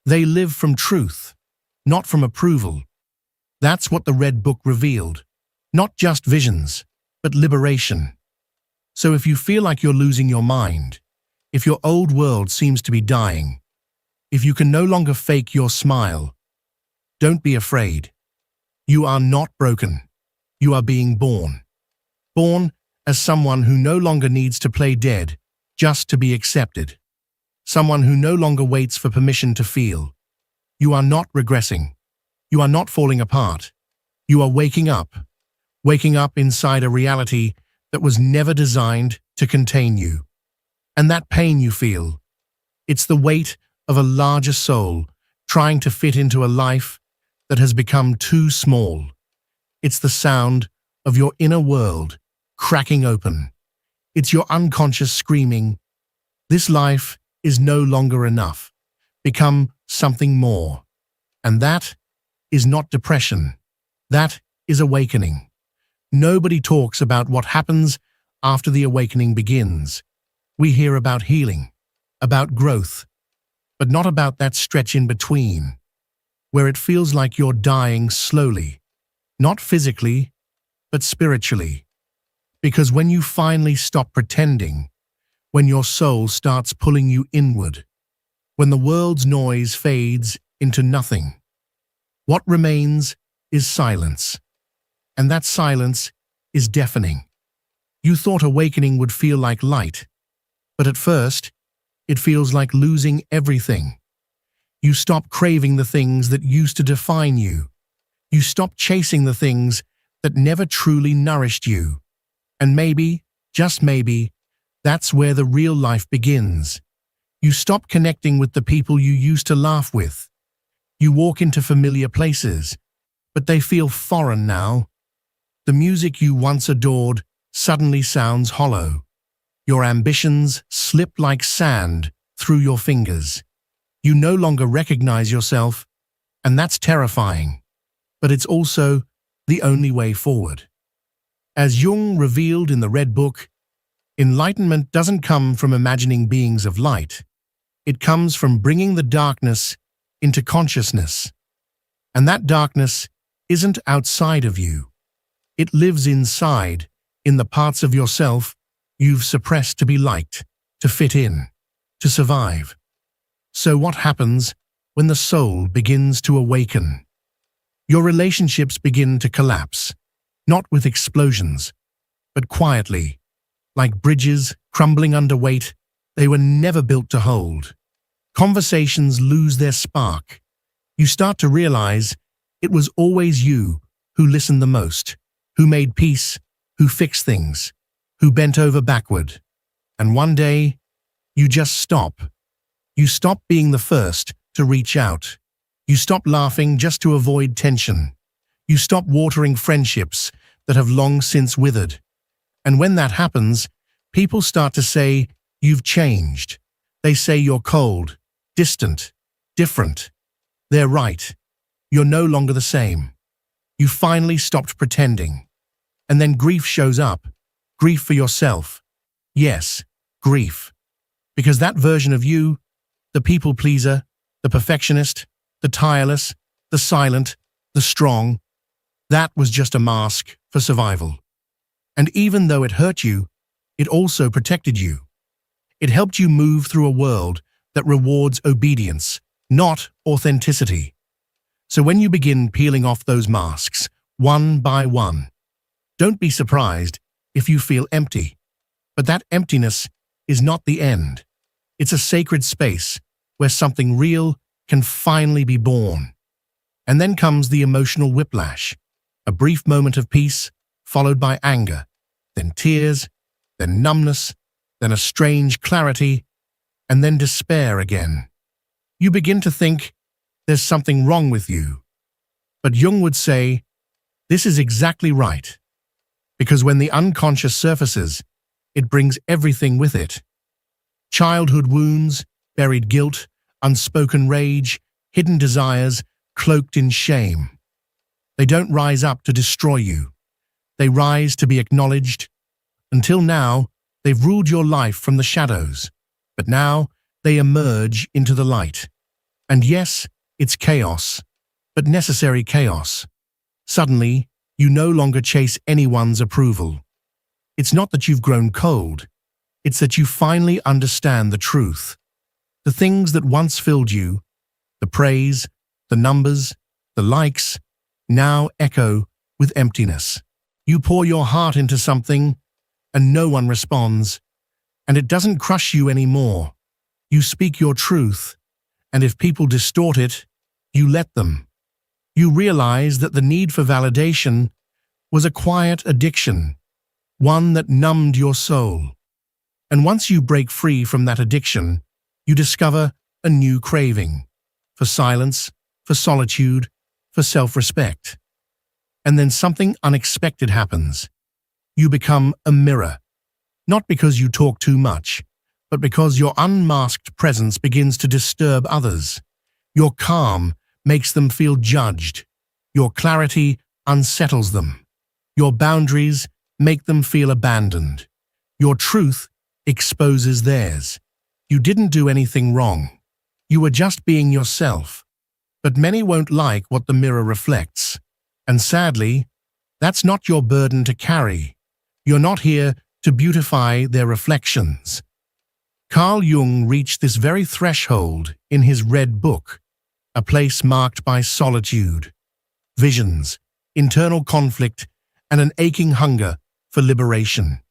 They live from truth, not from approval. That's what the Red Book revealed. Not just visions, but liberation. So if you feel like you're losing your mind, if your old world seems to be dying, if you can no longer fake your smile, don't be afraid. You are not broken. You are being born. Born as someone who no longer needs to play dead just to be accepted. Someone who no longer waits for permission to feel. You are not regressing. You are not falling apart. You are waking up inside a reality that was never designed to contain you. And that pain you feel, it's the weight of a larger soul trying to fit into a life that has become too small. It's the sound of your inner world cracking open. It's your unconscious screaming, this life is no longer enough. Become something more. And that is not depression. That is awakening. Nobody talks about what happens after the awakening begins. We hear about healing, about growth, but not about that stretch in between, where it feels like you're dying slowly, not physically, but spiritually. Because when you finally stop pretending, when your soul starts pulling you inward, when the world's noise fades into nothing, what remains is silence. And that silence is deafening. You thought awakening would feel like light, but at first, it feels like losing everything. You stop craving the things that used to define you. You stop chasing the things that never truly nourished you. And maybe, just maybe, that's where the real life begins. You stop connecting with the people you used to laugh with. You walk into familiar places, but they feel foreign now. The music you once adored suddenly sounds hollow. Your ambitions slip like sand through your fingers. You no longer recognize yourself, and that's terrifying. But it's also the only way forward. As Jung revealed in the Red Book, enlightenment doesn't come from imagining beings of light. It comes from bringing the darkness into consciousness. And that darkness isn't outside of you. It lives inside, in the parts of yourself you've suppressed to be liked, to fit in, to survive. So what happens when the soul begins to awaken? Your relationships begin to collapse, not with explosions, but quietly, like bridges crumbling under weight they were never built to hold. Conversations lose their spark. You start to realize it was always you who listened the most, who made peace, who fixed things, who bent over backward. And one day, you just stop. You stop being the first to reach out. You stop laughing just to avoid tension. You stop watering friendships that have long since withered. And when that happens, people start to say, "You've changed." They say you're cold, distant, different. They're right. You're no longer the same. You finally stopped pretending. And then grief shows up. Grief for yourself. Yes, grief. Because that version of you, the people pleaser, the perfectionist, the tireless, the silent, the strong, that was just a mask for survival. And even though it hurt you, it also protected you. It helped you move through a world that rewards obedience, not authenticity. So when you begin peeling off those masks, one by one, don't be surprised if you feel empty. But that emptiness is not the end. It's a sacred space where something real can finally be born. And then comes the emotional whiplash, a brief moment of peace followed by anger, then tears, then numbness, then a strange clarity, and then despair again. You begin to think there's something wrong with you. But Jung would say, this is exactly right. Because when the unconscious surfaces, it brings everything with it. Childhood wounds, buried guilt, unspoken rage, hidden desires, cloaked in shame. They don't rise up to destroy you. They rise to be acknowledged. Until now, they've ruled your life from the shadows. But now, they emerge into the light. And yes, it's chaos, but necessary chaos. Suddenly, you no longer chase anyone's approval. It's not that you've grown cold. It's that you finally understand the truth. The things that once filled you, the praise, the numbers, the likes, now echo with emptiness. You pour your heart into something, and no one responds, and it doesn't crush you anymore. You speak your truth, and if people distort it, you let them. You realize that the need for validation was a quiet addiction, one that numbed your soul. And once you break free from that addiction, you discover a new craving for silence, for solitude, for self-respect. And then something unexpected happens. You become a mirror, not because you talk too much, but because your unmasked presence begins to disturb others. Your calm makes them feel judged. Your clarity unsettles them. Your boundaries make them feel abandoned. Your truth exposes theirs. You didn't do anything wrong. You were just being yourself. But many won't like what the mirror reflects. And sadly, that's not your burden to carry. You're not here to beautify their reflections. Carl Jung reached this very threshold in his Red Book, a place marked by solitude, visions, internal conflict, and an aching hunger for liberation.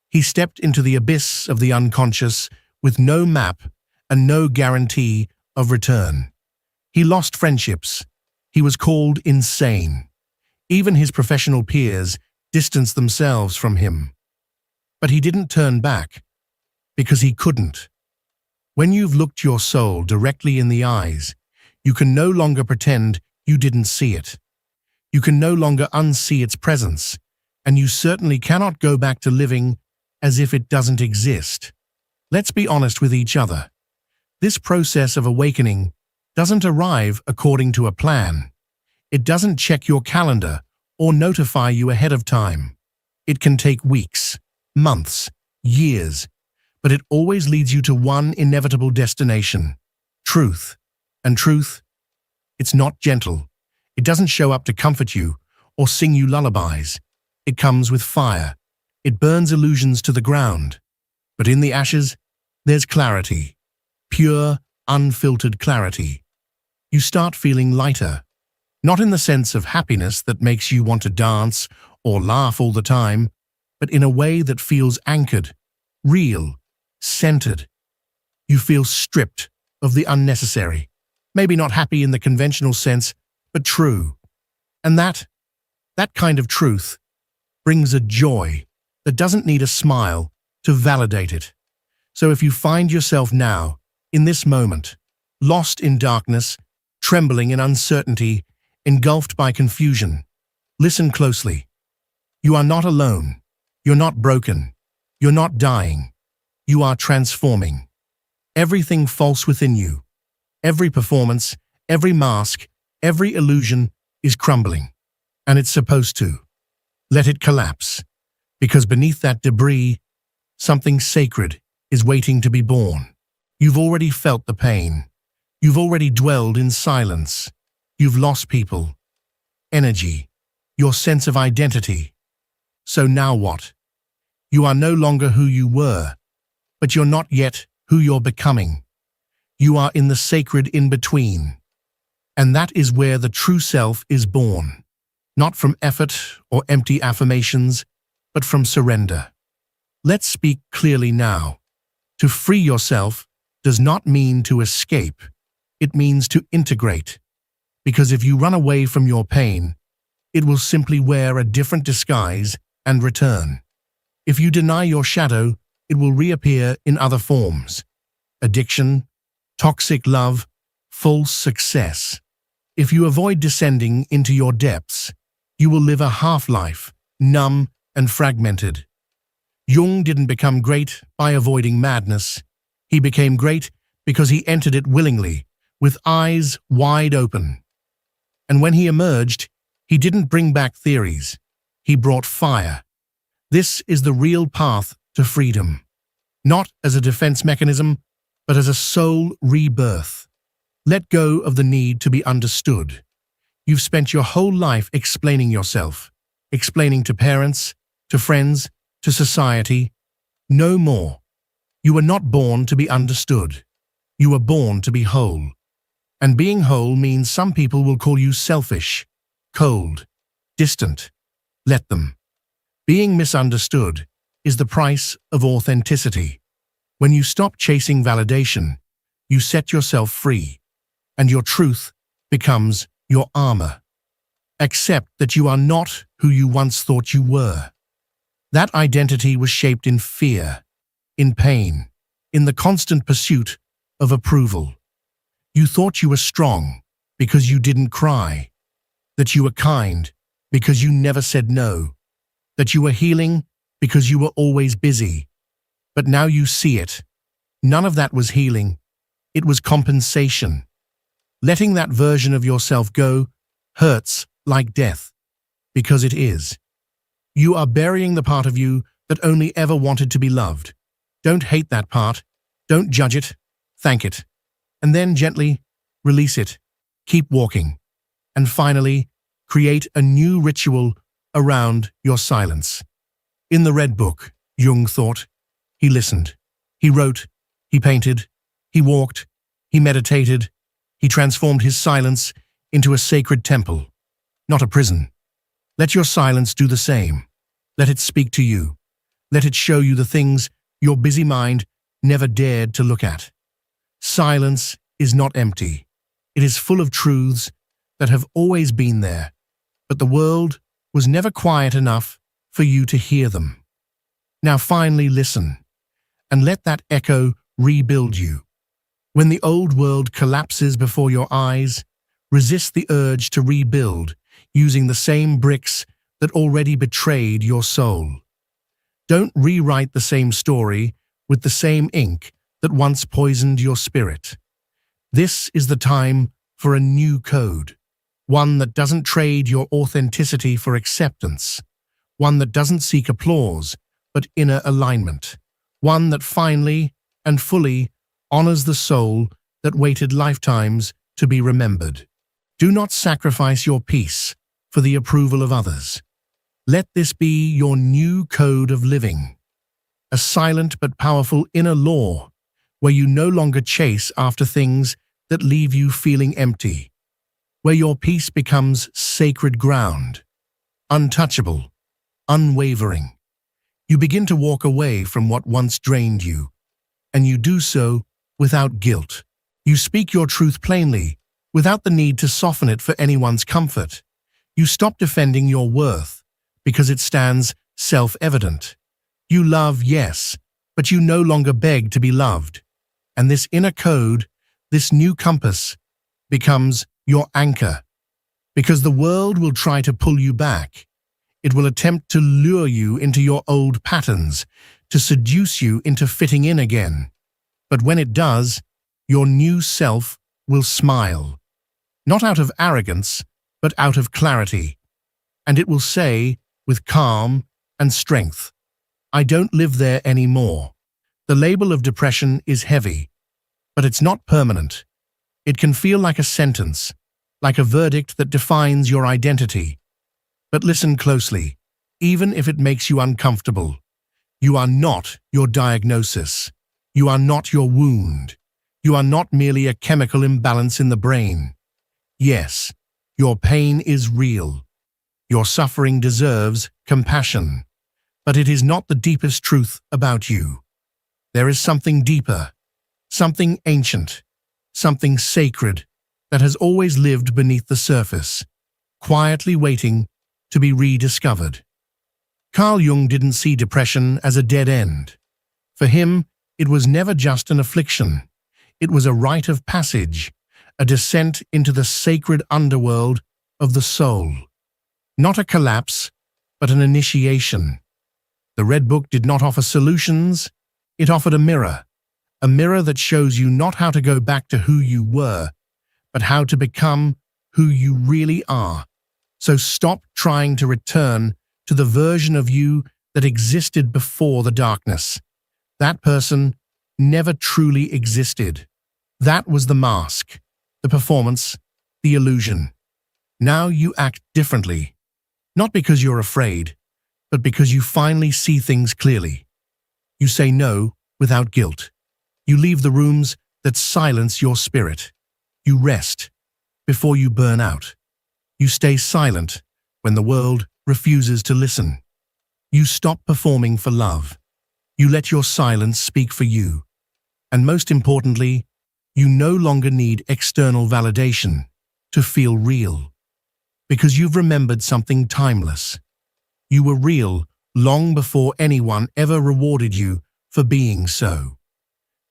He stepped into the abyss of the unconscious with no map and no guarantee of return. He lost friendships. He was called insane. Even his professional peers distanced themselves from him. But he didn't turn back, because he couldn't. When you've looked your soul directly in the eyes, you can no longer pretend you didn't see it. You can no longer unsee its presence, and you certainly cannot go back to living as if it doesn't exist. Let's be honest with each other. This process of awakening doesn't arrive according to a plan. It doesn't check your calendar or notify you ahead of time. It can take weeks, months, years, but it always leads you to one inevitable destination: truth. And truth, it's not gentle. It doesn't show up to comfort you or sing you lullabies. It comes with fire. It burns illusions to the ground. But in the ashes, there's clarity. Pure, unfiltered clarity. You start feeling lighter. Not in the sense of happiness that makes you want to dance or laugh all the time, but in a way that feels anchored, real, centered. You feel stripped of the unnecessary. Maybe not happy in the conventional sense, but true. And that kind of truth brings a joy that doesn't need a smile to validate it. So if you find yourself now, in this moment, lost in darkness, trembling in uncertainty, engulfed by confusion. Listen closely. You are not alone. You're not broken. You're not dying. You are transforming. Everything false within you, every performance, every mask, every illusion is crumbling. And it's supposed to. Let it collapse. Because beneath that debris, something sacred is waiting to be born. You've already felt the pain. You've already dwelled in silence. You've lost people, energy, your sense of identity. So now what? You are no longer who you were, but you're not yet who you're becoming. You are in the sacred in-between. And that is where the true self is born. Not from effort or empty affirmations, but from surrender. Let's speak clearly now. To free yourself does not mean to escape. It means to integrate. Because if you run away from your pain, it will simply wear a different disguise and return. If you deny your shadow, it will reappear in other forms. Addiction, toxic love, false success. If you avoid descending into your depths, you will live a half-life, numb and fragmented. Jung didn't become great by avoiding madness. He became great because he entered it willingly, with eyes wide open. And when he emerged, he didn't bring back theories. He brought fire. This is the real path to freedom. Not as a defense mechanism, but as a soul rebirth. Let go of the need to be understood. You've spent your whole life explaining yourself, explaining to parents, to friends, to society. No more. You were not born to be understood. You were born to be whole. And being whole means some people will call you selfish, cold, distant. Let them. Being misunderstood is the price of authenticity. When you stop chasing validation, you set yourself free, and your truth becomes your armor. Accept that you are not who you once thought you were. That identity was shaped in fear, in pain, in the constant pursuit of approval. You thought you were strong because you didn't cry, that you were kind because you never said no, that you were healing because you were always busy. But now you see it. None of that was healing. It was compensation. Letting that version of yourself go hurts like death, because it is. You are burying the part of you that only ever wanted to be loved. Don't hate that part. Don't judge it. Thank it. And then gently release it. Keep walking. And finally, create a new ritual around your silence. In the Red Book, Jung thought. He listened. He wrote. He painted. He walked. He meditated. He transformed his silence into a sacred temple, not a prison. Let your silence do the same. Let it speak to you. Let it show you the things your busy mind never dared to look at. Silence is not empty. It is full of truths that have always been there, but the world was never quiet enough for you to hear them. Now finally listen, and let that echo rebuild you. When the old world collapses before your eyes, resist the urge to rebuild using the same bricks that already betrayed your soul. Don't rewrite the same story with the same ink that once poisoned your spirit. This is the time for a new code, one that doesn't trade your authenticity for acceptance, one that doesn't seek applause but inner alignment, one that finally and fully honors the soul that waited lifetimes to be remembered. Do not sacrifice your peace for the approval of others. Let this be your new code of living, a silent but powerful inner law where you no longer chase after things that leave you feeling empty, where your peace becomes sacred ground, untouchable, unwavering. You begin to walk away from what once drained you, and you do so without guilt. You speak your truth plainly, without the need to soften it for anyone's comfort. You stop defending your worth, because it stands self-evident. You love, yes, but you no longer beg to be loved. And this inner code, this new compass becomes your anchor, because the world will try to pull you back. It will attempt to lure you into your old patterns, to seduce you into fitting in again. But when it does, your new self will smile, not out of arrogance, but out of clarity. And it will say, with calm and strength, I don't live there anymore. The label of depression is heavy, but it's not permanent. It can feel like a sentence, like a verdict that defines your identity. But listen closely, even if it makes you uncomfortable. You are not your diagnosis. You are not your wound. You are not merely a chemical imbalance in the brain. Yes, your pain is real. Your suffering deserves compassion. But it is not the deepest truth about you. There is something deeper, something ancient, something sacred that has always lived beneath the surface, quietly waiting to be rediscovered. Carl Jung didn't see depression as a dead end. For him, it was never just an affliction. It was a rite of passage, a descent into the sacred underworld of the soul. Not a collapse, but an initiation. The Red Book did not offer solutions. It offered a mirror that shows you not how to go back to who you were, but how to become who you really are. So stop trying to return to the version of you that existed before the darkness. That person never truly existed. That was the mask, the performance, the illusion. Now you act differently, not because you're afraid, but because you finally see things clearly. You say no without guilt. You leave the rooms that silence your spirit. You rest before you burn out. You stay silent when the world refuses to listen. You stop performing for love. You let your silence speak for you. And most importantly, you no longer need external validation to feel real, because you've remembered something timeless. You were real long before anyone ever rewarded you for being so.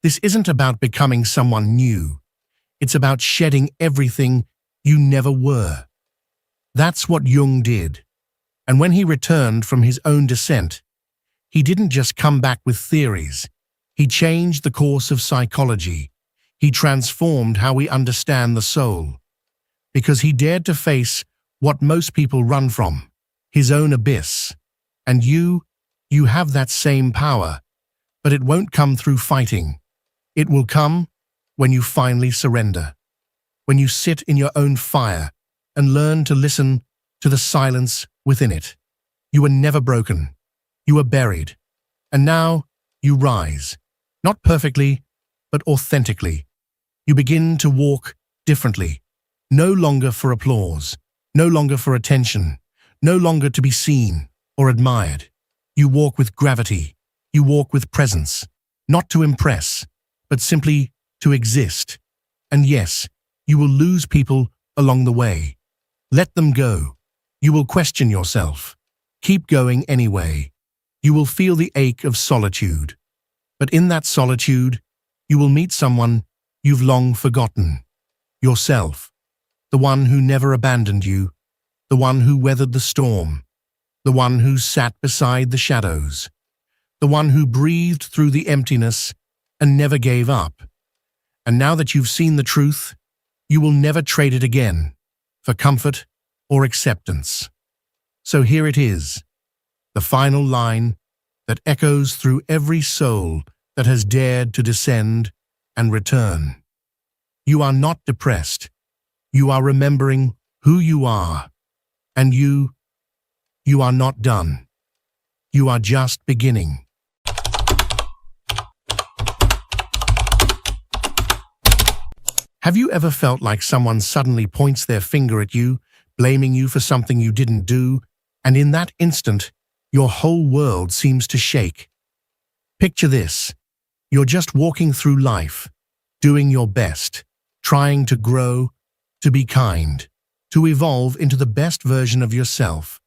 This isn't about becoming someone new. It's about shedding everything you never were. That's what Jung did. And when he returned from his own descent, he didn't just come back with theories. He changed the course of psychology. He transformed how we understand the soul. Because he dared to face what most people run from, his own abyss. And you have that same power, but it won't come through fighting. It will come when you finally surrender, when you sit in your own fire and learn to listen to the silence within it. You were never broken. You were buried. And now you rise, not perfectly, but authentically. You begin to walk differently, no longer for applause, no longer for attention, no longer to be seen or admired. You walk with gravity. You walk with presence, not to impress, but simply to exist. And yes, you will lose people along the way. Let them go. You will question yourself. Keep going anyway. You will feel the ache of solitude. But in that solitude, you will meet someone you've long forgotten. Yourself. The one who never abandoned you. The one who weathered the storm. The one who sat beside the shadows. The one who breathed through the emptiness and never gave up. And now that you've seen the truth, you will never trade it again for comfort or acceptance. So here it is, the final line that echoes through every soul that has dared to descend and return. You are not depressed. You are remembering who you are. And you are not done. You are just beginning. Have you ever felt like someone suddenly points their finger at you, blaming you for something you didn't do, and in that instant, your whole world seems to shake? Picture this. You're just walking through life, doing your best, trying to grow, to be kind, to evolve into the best version of yourself.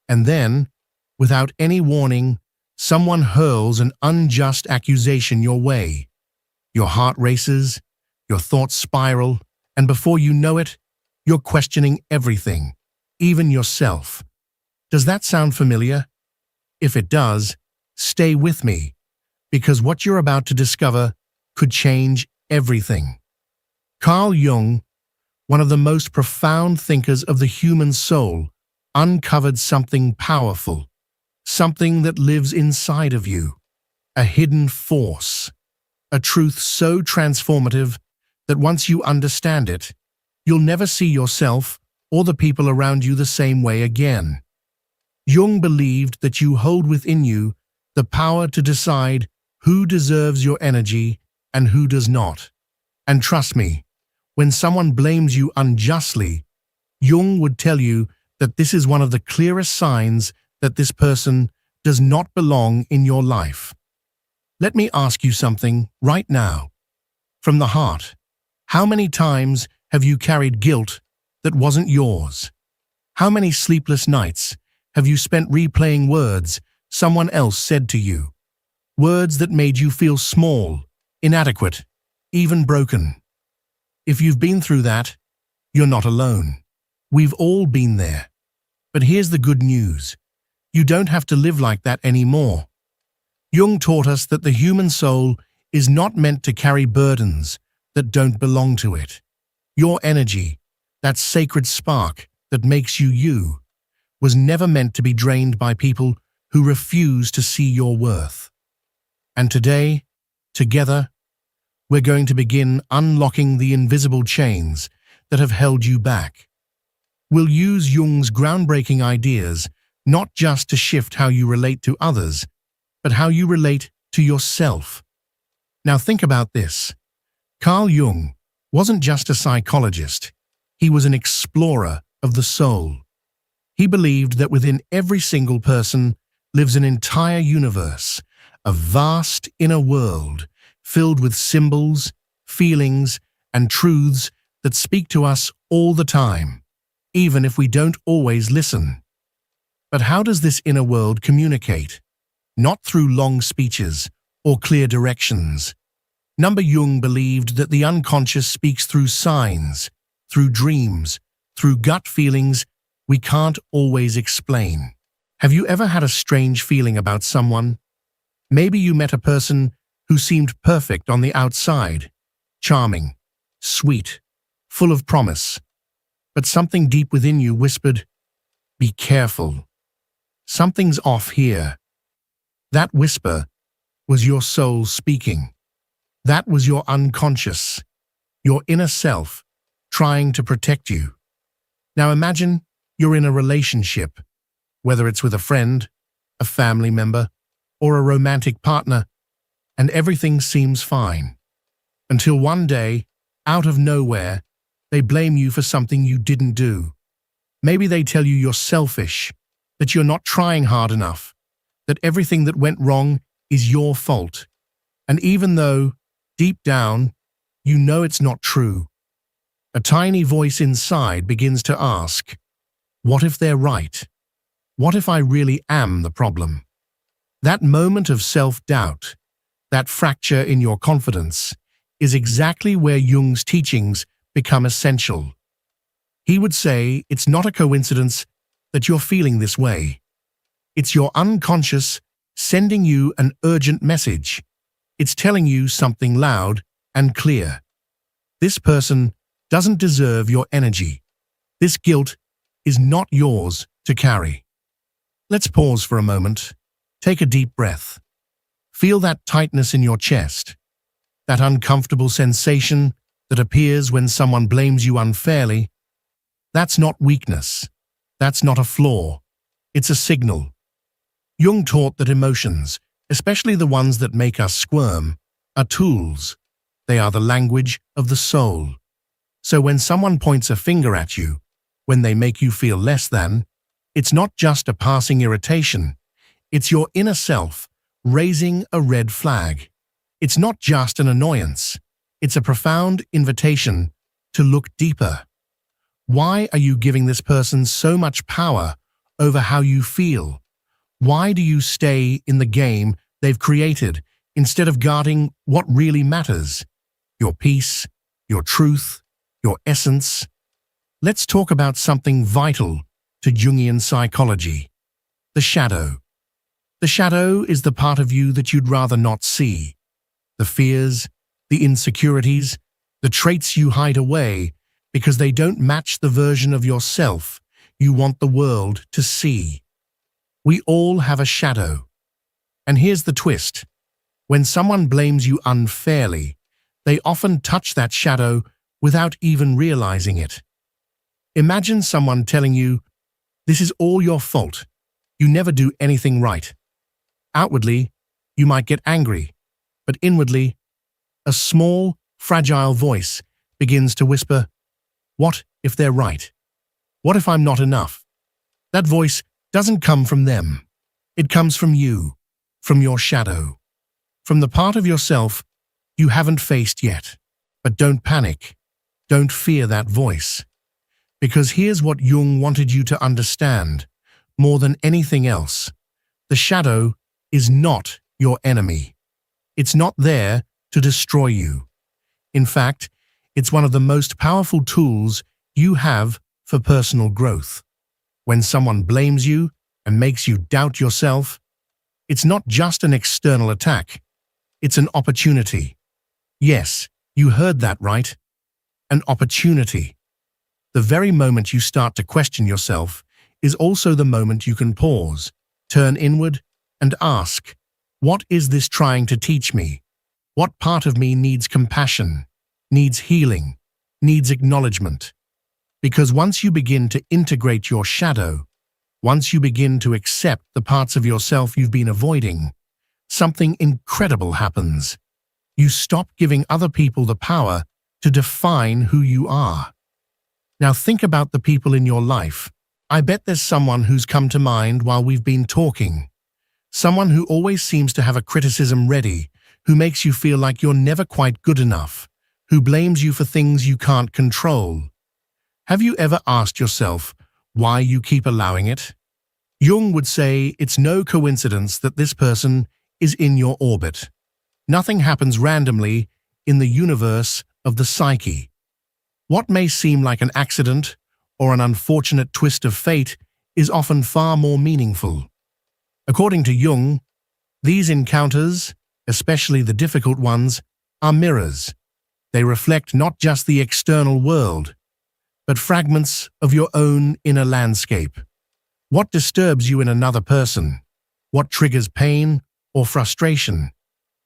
And then, without any warning, someone hurls an unjust accusation your way. Your heart races, your thoughts spiral, and before you know it, you're questioning everything, even yourself. Does that sound familiar? If it does, stay with me, because what you're about to discover could change everything. Carl Jung, one of the most profound thinkers of the human soul, uncovered something powerful, something that lives inside of you, a hidden force, a truth so transformative that once you understand it, you'll never see yourself or the people around you the same way again. Jung believed that you hold within you the power to decide who deserves your energy and who does not. And trust me, when someone blames you unjustly, Jung would tell you that this is one of the clearest signs that this person does not belong in your life. Let me ask you something right now. From the heart, how many times have you carried guilt that wasn't yours? How many sleepless nights have you spent replaying words someone else said to you? Words that made you feel small, inadequate, even broken. If you've been through that, you're not alone. We've all been there. But here's the good news. You don't have to live like that anymore. Jung taught us that the human soul is not meant to carry burdens that don't belong to it. Your energy, that sacred spark that makes you you, was never meant to be drained by people who refuse to see your worth. And today, together, we're going to begin unlocking the invisible chains that have held you back. We'll use Jung's groundbreaking ideas not just to shift how you relate to others, but how you relate to yourself. Now think about this. Carl Jung wasn't just a psychologist. He was an explorer of the soul. He believed that within every single person lives an entire universe, a vast inner world filled with symbols, feelings, and truths that speak to us all the time, even if we don't always listen. But how does this inner world communicate? Not through long speeches or clear directions. Jung believed that the unconscious speaks through signs, through dreams, through gut feelings we can't always explain. Have you ever had a strange feeling about someone? Maybe you met a person who seemed perfect on the outside, charming, sweet, full of promise. But something deep within you whispered, "Be careful. Something's off here." That whisper was your soul speaking. That was your unconscious, your inner self, trying to protect you. Now imagine you're in a relationship, whether it's with a friend, a family member, or a romantic partner, and everything seems fine. Until one day, out of nowhere, they blame you for something you didn't do. Maybe they tell you you're selfish, that you're not trying hard enough, that everything that went wrong is your fault. And even though, deep down, you know it's not true, a tiny voice inside begins to ask, what if they're right? What if I really am the problem? That moment of self-doubt, that fracture in your confidence, is exactly where Jung's teachings become essential. He would say it's not a coincidence that you're feeling this way. It's your unconscious sending you an urgent message. It's telling you something loud and clear. This person doesn't deserve your energy. This guilt is not yours to carry. Let's pause for a moment. Take a deep breath. Feel that tightness in your chest, that uncomfortable sensation that appears when someone blames you unfairly. That's not weakness. That's not a flaw. It's a signal. Jung taught that emotions, especially the ones that make us squirm, are tools. They are the language of the soul. So when someone points a finger at you, when they make you feel less than, it's not just a passing irritation. It's your inner self raising a red flag. It's not just an annoyance. It's a profound invitation to look deeper. Why are you giving this person so much power over how you feel? Why do you stay in the game they've created instead of guarding what really matters? Your peace, your truth, your essence. Let's talk about something vital to Jungian psychology: the shadow. The shadow is the part of you that you'd rather not see. The fears, the insecurities, the traits you hide away because they don't match the version of yourself you want the world to see. We all have a shadow. And here's the twist. When someone blames you unfairly, they often touch that shadow without even realizing it. Imagine someone telling you, "This is all your fault. You never do anything right." Outwardly, you might get angry, but inwardly, a small, fragile voice begins to whisper, "What if they're right? What if I'm not enough?" That voice doesn't come from them. It comes from you, from your shadow, from the part of yourself you haven't faced yet. But don't panic. Don't fear that voice. Because here's what Jung wanted you to understand, more than anything else. The shadow is not your enemy. It's not there to destroy you. In fact, it's one of the most powerful tools you have for personal growth. When someone blames you and makes you doubt yourself, it's not just an external attack. It's an opportunity. Yes, you heard that right. An opportunity. The very moment you start to question yourself is also the moment you can pause, turn inward, and ask, what is this trying to teach me? What part of me needs compassion, needs healing, needs acknowledgement? Because once you begin to integrate your shadow, once you begin to accept the parts of yourself you've been avoiding, something incredible happens. You stop giving other people the power to define who you are. Now think about the people in your life. I bet there's someone who's come to mind while we've been talking. Someone who always seems to have a criticism ready, who makes you feel like you're never quite good enough, who blames you for things you can't control. Have you ever asked yourself why you keep allowing it? Jung would say it's no coincidence that this person is in your orbit. Nothing happens randomly in the universe of the psyche. What may seem like an accident or an unfortunate twist of fate is often far more meaningful. According to Jung, these encounters, especially the difficult ones, are mirrors. They reflect not just the external world, but fragments of your own inner landscape. What disturbs you in another person, what triggers pain or frustration,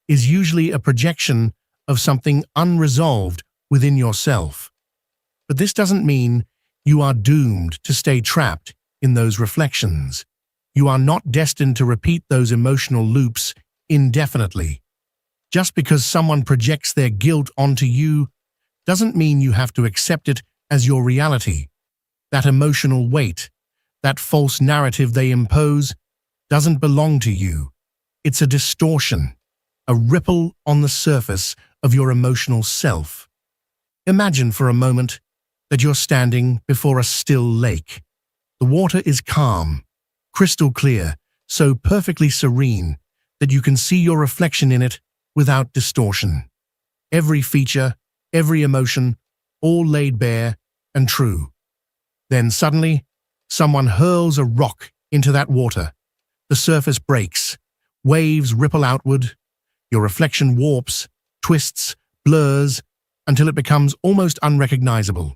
is usually a projection of something unresolved within yourself. But this doesn't mean you are doomed to stay trapped in those reflections. You are not destined to repeat those emotional loops indefinitely. Just because someone projects their guilt onto you doesn't mean you have to accept it as your reality. That emotional weight, that false narrative they impose, doesn't belong to you. It's a distortion, a ripple on the surface of your emotional self. Imagine for a moment that you're standing before a still lake. The water is calm, crystal clear, so perfectly serene that you can see your reflection in it without distortion. Every feature, every emotion, all laid bare and true. Then suddenly, someone hurls a rock into that water. The surface breaks, waves ripple outward, your reflection warps, twists, blurs, until it becomes almost unrecognizable.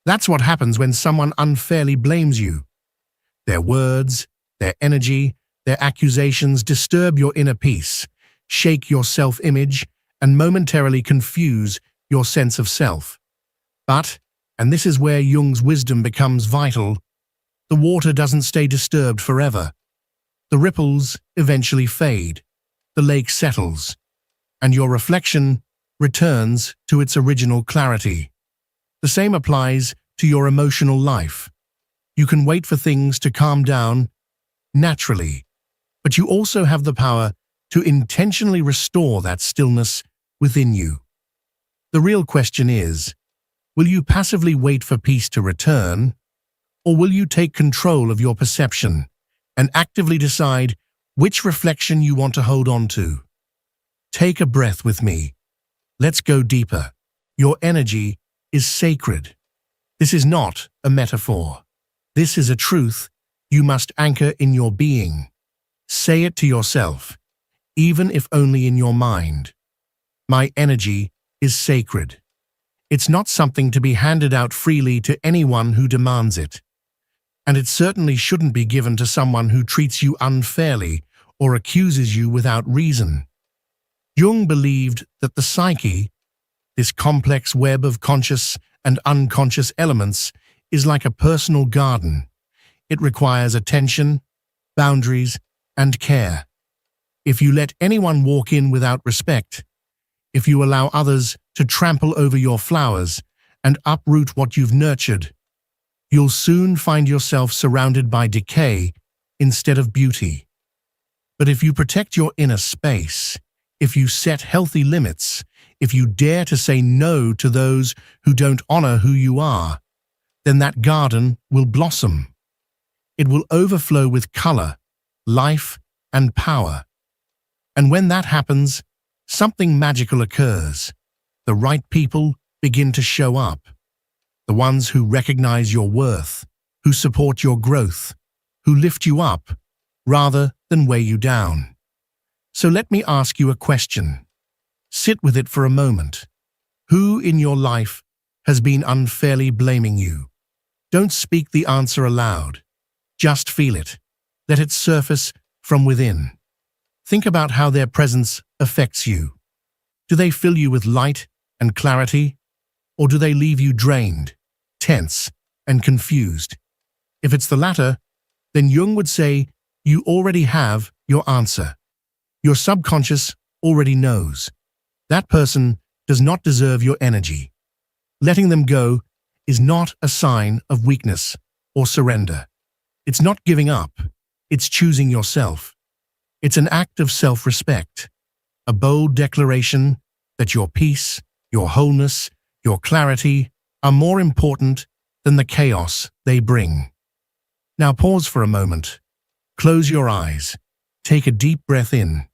That's what happens when someone unfairly blames you. Their words, their energy, their accusations disturb your inner peace, shake your self-image, and momentarily confuse your sense of self. But, and this is where Jung's wisdom becomes vital, the water doesn't stay disturbed forever. The ripples eventually fade, the lake settles, and your reflection returns to its original clarity. The same applies to your emotional life. You can wait for things to calm down naturally, but you also have the power to intentionally restore that stillness within you. The real question is, will you passively wait for peace to return, or will you take control of your perception and actively decide which reflection you want to hold on to? Take a breath with me. Let's go deeper. Your energy is sacred. This is not a metaphor. This is a truth you must anchor in your being. Say it to yourself, even if only in your mind. My energy is sacred. It's not something to be handed out freely to anyone who demands it. And it certainly shouldn't be given to someone who treats you unfairly or accuses you without reason. Jung believed that the psyche, this complex web of conscious and unconscious elements, is like a personal garden. It requires attention, boundaries, and care. If you let anyone walk in without respect, if you allow others to trample over your flowers and uproot what you've nurtured, you'll soon find yourself surrounded by decay instead of beauty. But if you protect your inner space, if you set healthy limits, if you dare to say no to those who don't honor who you are, then that garden will blossom. It will overflow with color, life, and power. And when that happens, something magical occurs. The right people begin to show up. The ones who recognize your worth, who support your growth, who lift you up rather than weigh you down. So let me ask you a question. Sit with it for a moment. Who in your life has been unfairly blaming you? Don't speak the answer aloud. Just feel it. Let it surface from within. Think about how their presence affects you. Do they fill you with light and clarity, or do they leave you drained, tense, and confused? If it's the latter, then Jung would say you already have your answer. Your subconscious already knows. That person does not deserve your energy. Letting them go is not a sign of weakness or surrender. It's not giving up. It's choosing yourself. It's an act of self-respect, a bold declaration that your peace, your wholeness, your clarity are more important than the chaos they bring. Now pause for a moment. Close your eyes. Take a deep breath in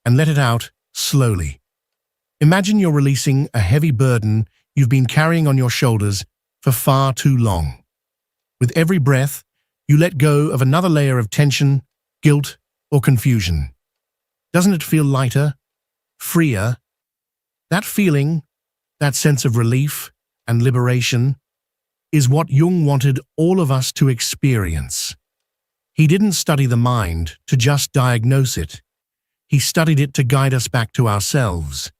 and let it out slowly. Imagine you're releasing a heavy burden you've been carrying on your shoulders for far too long. With every breath, you let go of another layer of tension, guilt, or confusion. Doesn't it feel lighter, freer? That feeling, that sense of relief and liberation, is what Jung wanted all of us to experience. He didn't study the mind to just diagnose it. He studied it to guide us back to ourselves,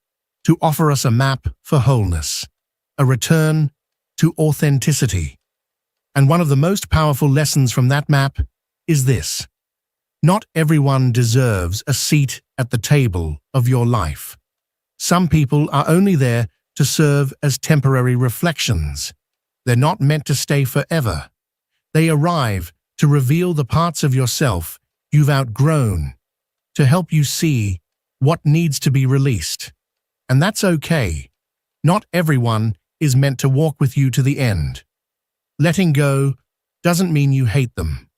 to offer us a map for wholeness, a return to authenticity. And one of the most powerful lessons from that map is this: not everyone deserves a seat at the table of your life. Some people are only there to serve as temporary reflections. They're not meant to stay forever. They arrive to reveal the parts of yourself you've outgrown, to help you see what needs to be released. And that's okay. Not everyone is meant to walk with you to the end. Letting go doesn't mean you hate them.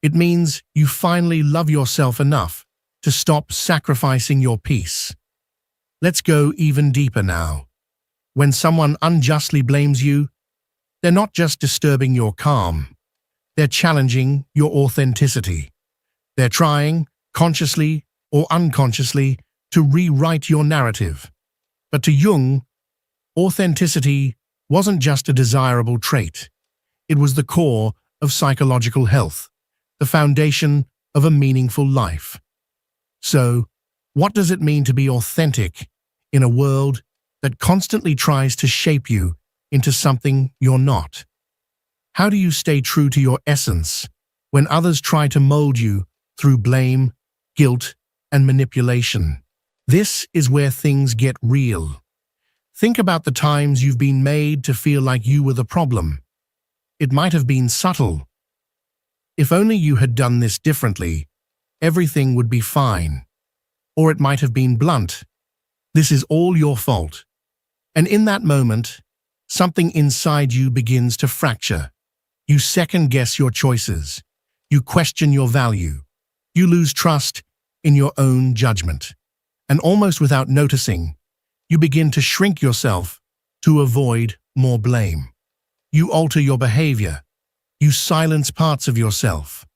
It means you finally love yourself enough to stop sacrificing your peace. Let's go even deeper now. When someone unjustly blames you, they're not just disturbing your calm. They're challenging your authenticity. They're trying, consciously or unconsciously, to rewrite your narrative. But to Jung, authenticity wasn't just a desirable trait. It was the core of psychological health, the foundation of a meaningful life. So, what does it mean to be authentic in a world that constantly tries to shape you into something you're not? How do you stay true to your essence when others try to mold you through blame, guilt, and manipulation? This is where things get real. Think about the times you've been made to feel like you were the problem. It might have been subtle. If only you had done this differently, everything would be fine. Or it might have been blunt. This is all your fault. And in that moment, something inside you begins to fracture. You second-guess your choices. You question your value. You lose trust in your own judgment. And almost without noticing, you begin to shrink yourself to avoid more blame. You alter your behavior. You silence parts of yourself,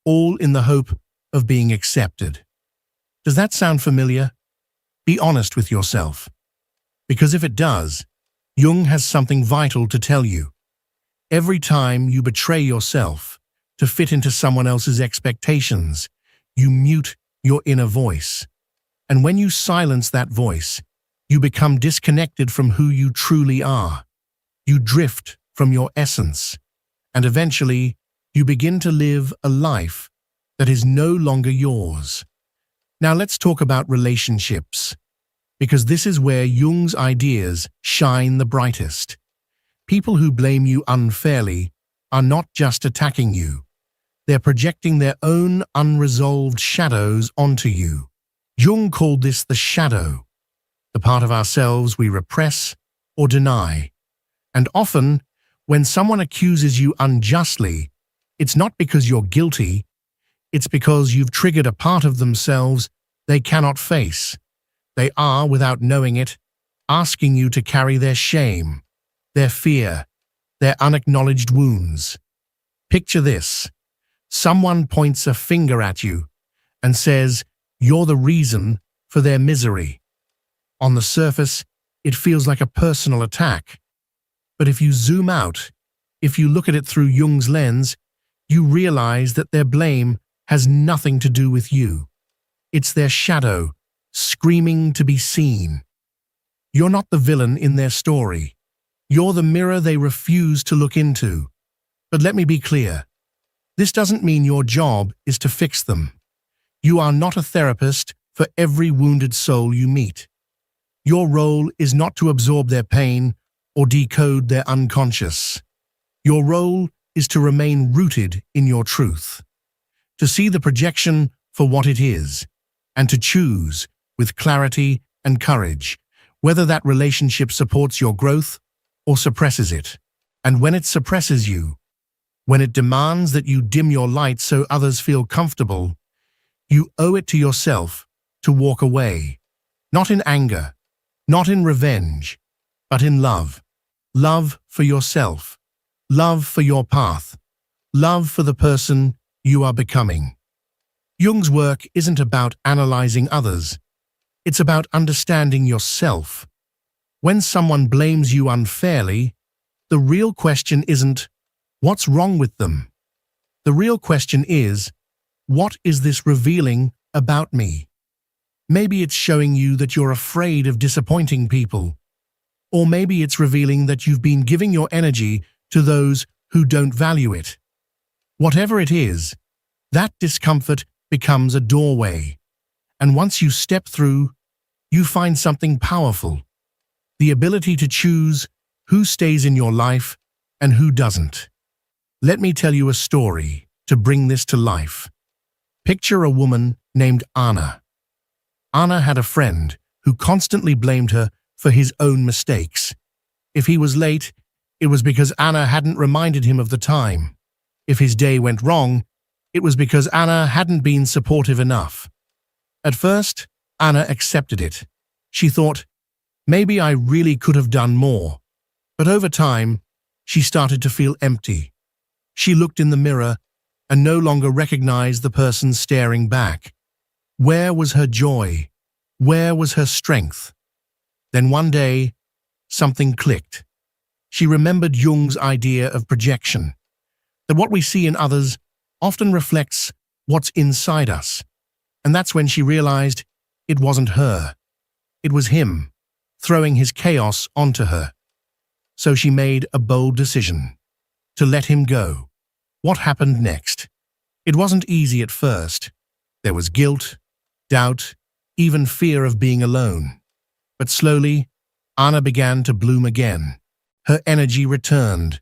all in the hope of being accepted. Does that sound familiar? Be honest with yourself. Because if it does, Jung has something vital to tell you. Every time you betray yourself to fit into someone else's expectations, you mute your inner voice. And when you silence that voice, you become disconnected from who you truly are. You drift from your essence, and eventually you begin to live a life that is no longer yours. Now let's talk about relationships, because this is where Jung's ideas shine the brightest. People who blame you unfairly are not just attacking you. They're projecting their own unresolved shadows onto you. Jung called this the shadow, the part of ourselves we repress or deny. And often, when someone accuses you unjustly, it's not because you're guilty, it's because you've triggered a part of themselves they cannot face. They are, without knowing it, asking you to carry their shame, their fear, their unacknowledged wounds. Picture this. Someone points a finger at you and says you're the reason for their misery. On the surface, it feels like a personal attack. But if you zoom out, if you look at it through Jung's lens, you realize that their blame has nothing to do with you. It's their shadow, screaming to be seen. You're not the villain in their story. You're the mirror they refuse to look into. But let me be clear. This doesn't mean your job is to fix them. You are not a therapist for every wounded soul you meet. Your role is not to absorb their pain or decode their unconscious. Your role is to remain rooted in your truth, to see the projection for what it is, and to choose, with clarity and courage, whether that relationship supports your growth or suppresses it. And when it suppresses you, when it demands that you dim your light so others feel comfortable, you owe it to yourself to walk away, not in anger, not in revenge, but in love. Love for yourself, love for your path, love for the person you are becoming. Jung's work isn't about analyzing others. It's about understanding yourself. When someone blames you unfairly, the real question isn't, what's wrong with them? The real question is, what is this revealing about me? Maybe it's showing you that you're afraid of disappointing people. Or maybe it's revealing that you've been giving your energy to those who don't value it. Whatever it is, that discomfort becomes a doorway. And once you step through, you find something powerful. The ability to choose who stays in your life and who doesn't. Let me tell you a story to bring this to life. Picture a woman named Anna. Anna had a friend who constantly blamed her for his own mistakes. If he was late, it was because Anna hadn't reminded him of the time. If his day went wrong, it was because Anna hadn't been supportive enough. At first, Anna accepted it. She thought, maybe I really could have done more. But over time, she started to feel empty. She looked in the mirror and no longer recognized the person staring back. Where was her joy? Where was her strength? Then one day, something clicked. She remembered Jung's idea of projection, that what we see in others often reflects what's inside us. And that's when she realized it wasn't her. It was him, throwing his chaos onto her. So she made a bold decision, to let him go. What happened next? It wasn't easy at first. There was guilt, doubt, even fear of being alone. But slowly, Anna began to bloom again. Her energy returned.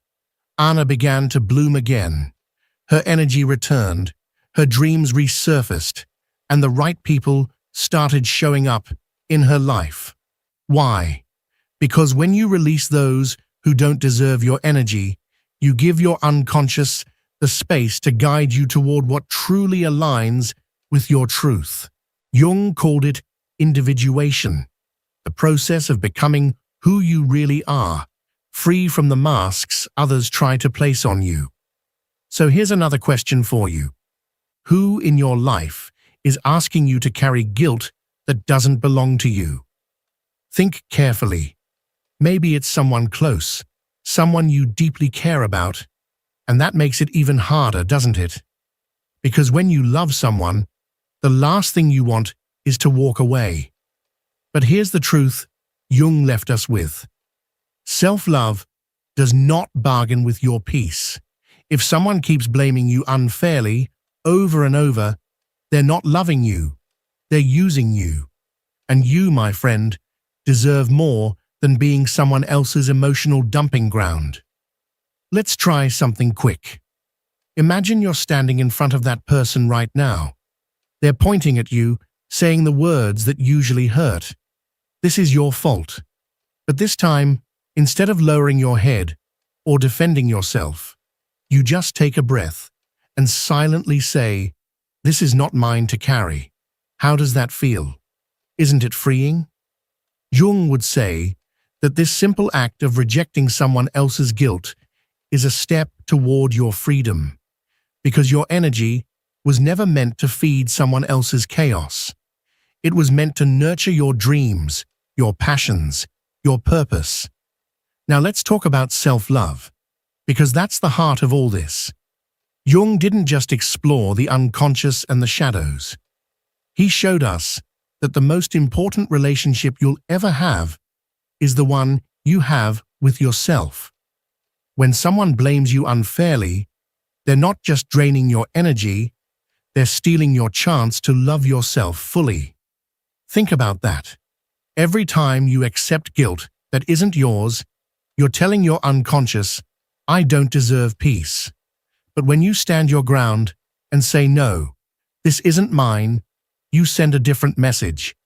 Anna began to bloom again. Her energy returned. Her dreams resurfaced. And the right people started showing up in her life. Why? Because when you release those who don't deserve your energy, you give your unconscious the space to guide you toward what truly aligns with your truth. Jung called it individuation, the process of becoming who you really are, free from the masks others try to place on you. So here's another question for you. Who in your life is asking you to carry guilt that doesn't belong to you? Think carefully. Maybe it's someone close, someone you deeply care about, and that makes it even harder, doesn't it? Because when you love someone, the last thing you want is to walk away. But here's the truth Jung left us with. Self-love does not bargain with your peace. If someone keeps blaming you unfairly, over and over, they're not loving you, they're using you. And you, my friend, deserve more than being someone else's emotional dumping ground. Let's try something quick. Imagine you're standing in front of that person right now. They're pointing at you, saying the words that usually hurt. This is your fault. But this time, instead of lowering your head or defending yourself, you just take a breath and silently say, "This is not mine to carry." How does that feel? Isn't it freeing? Jung would say that this simple act of rejecting someone else's guilt is a step toward your freedom, because your energy was never meant to feed someone else's chaos. It was meant to nurture your dreams, your passions, your purpose. Now let's talk about self-love, because that's the heart of all this. Jung didn't just explore the unconscious and the shadows. He showed us that the most important relationship you'll ever have is the one you have with yourself. When someone blames you unfairly, they're not just draining your energy, they're stealing your chance to love yourself fully. Think about that. Every time you accept guilt that isn't yours, you're telling your unconscious, "I don't deserve peace." But when you stand your ground and say, "No, this isn't mine," you send a different message.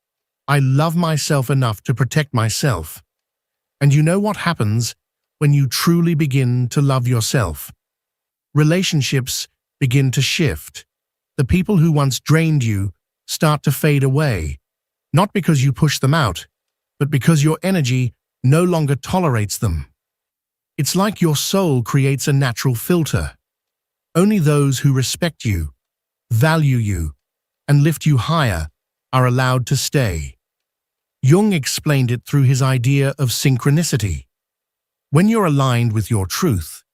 "I love myself enough to protect myself." And you know what happens when you truly begin to love yourself? Relationships begin to shift. The people who once drained you start to fade away, not because you push them out, but because your energy no longer tolerates them. It's like your soul creates a natural filter. Only those who respect you, value you, and lift you higher are allowed to stay. Jung explained it through his idea of synchronicity. When you're aligned with your truth,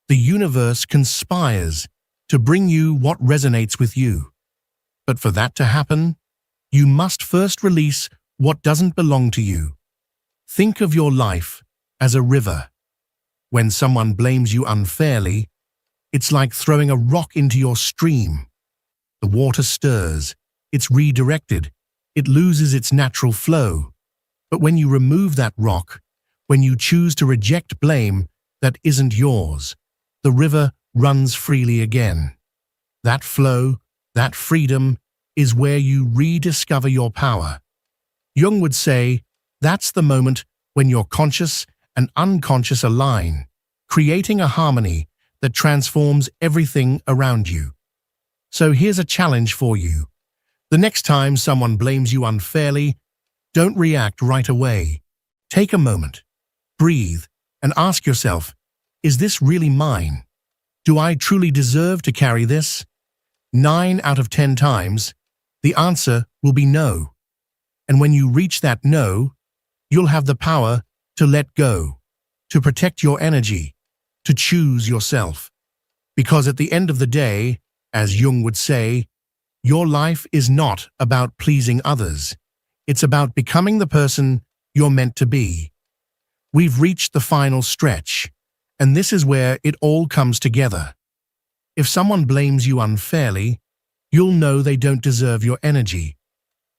the universe conspires to bring you what resonates with you. But for that to happen, you must first release what doesn't belong to you. Think of your life as a river. When someone blames you unfairly, it's like throwing a rock into your stream. The water stirs, it's redirected, it loses its natural flow. But when you remove that rock, when you choose to reject blame that isn't yours, the river runs freely again. That flow, that freedom, is where you rediscover your power. Jung would say, that's the moment when your conscious and unconscious align, creating a harmony that transforms everything around you. So here's a challenge for you. The next time someone blames you unfairly, don't react right away. Take a moment, breathe, and ask yourself, is this really mine? Do I truly deserve to carry this? 9 out of 10 times, the answer will be no. And when you reach that no, you'll have the power to let go, to protect your energy, to choose yourself. Because at the end of the day, as Jung would say, your life is not about pleasing others. It's about becoming the person you're meant to be. We've reached the final stretch, and this is where it all comes together. If someone blames you unfairly, you'll know they don't deserve your energy.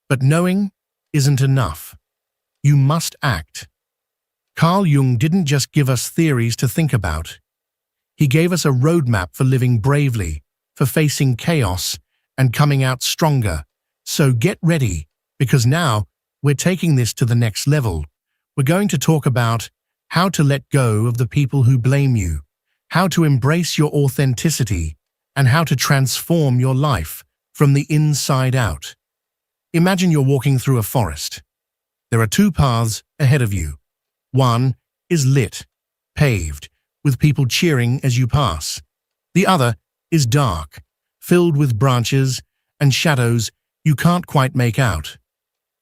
But knowing isn't enough. You must act. Carl Jung didn't just give us theories to think about. He gave us a roadmap for living bravely, for facing chaos, and coming out stronger. So get ready, because now we're taking this to the next level. We're going to talk about how to let go of the people who blame you, how to embrace your authenticity, and how to transform your life from the inside out. Imagine you're walking through a forest. There are 2 paths ahead of you. One is lit, paved, with people cheering as you pass. The other is dark, filled with branches and shadows you can't quite make out.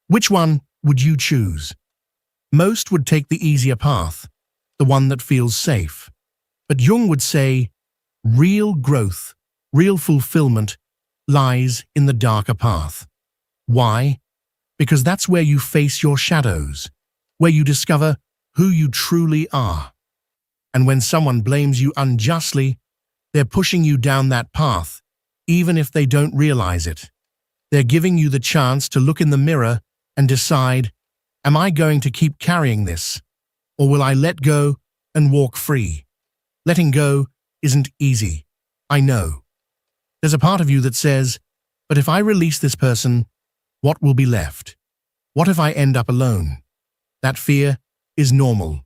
Which one would you choose? Most would take the easier path, the one that feels safe. But Jung would say, real growth, real fulfillment lies in the darker path. Why? Because that's where you face your shadows, where you discover who you truly are. And when someone blames you unjustly, they're pushing you down that path, even if they don't realize it. They're giving you the chance to look in the mirror and decide, am I going to keep carrying this? Or will I let go and walk free? Letting go isn't easy, I know. There's a part of you that says, but if I release this person, what will be left? What if I end up alone? That fear is normal.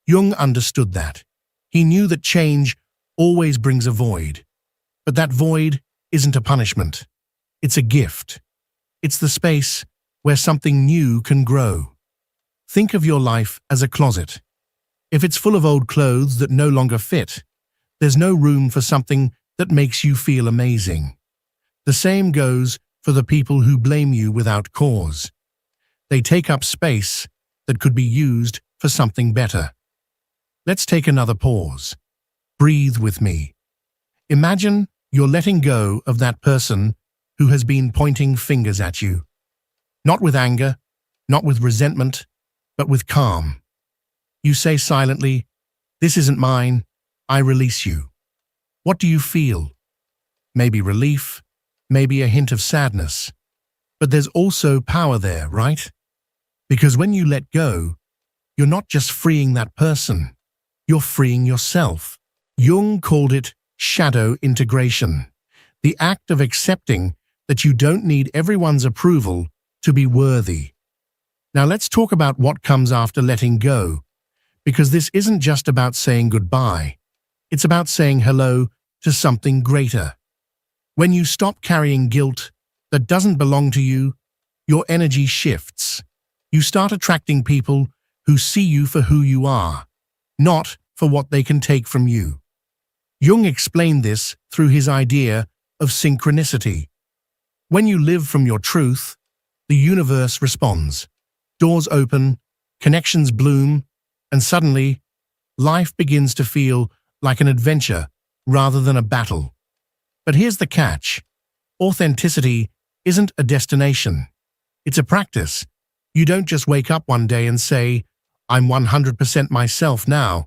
Jung understood that. He knew that change always brings a void. But that void isn't a punishment. It's a gift. It's the space where something new can grow. Think of your life as a closet. If it's full of old clothes that no longer fit, there's no room for something that makes you feel amazing. The same goes for the people who blame you without cause. They take up space that could be used for something better. Let's take another pause. Breathe with me. Imagine you're letting go of that person who has been pointing fingers at you. Not with anger, not with resentment, but with calm. You say silently, this isn't mine, I release you. What do you feel? Maybe relief, maybe a hint of sadness. But there's also power there, right? Because when you let go, you're not just freeing that person, you're freeing yourself. Jung called it shadow integration, the act of accepting that you don't need everyone's approval to be worthy. Now let's talk about what comes after letting go, because this isn't just about saying goodbye. It's about saying hello to something greater. When you stop carrying guilt that doesn't belong to you, your energy shifts. You start attracting people who see you for who you are, not for what they can take from you. Jung explained this through his idea of synchronicity. When you live from your truth, the universe responds. Doors open, connections bloom, and suddenly, life begins to feel like an adventure rather than a battle. But here's the catch. Authenticity isn't a destination. It's a practice. You don't just wake up one day and say, I'm 100% myself now.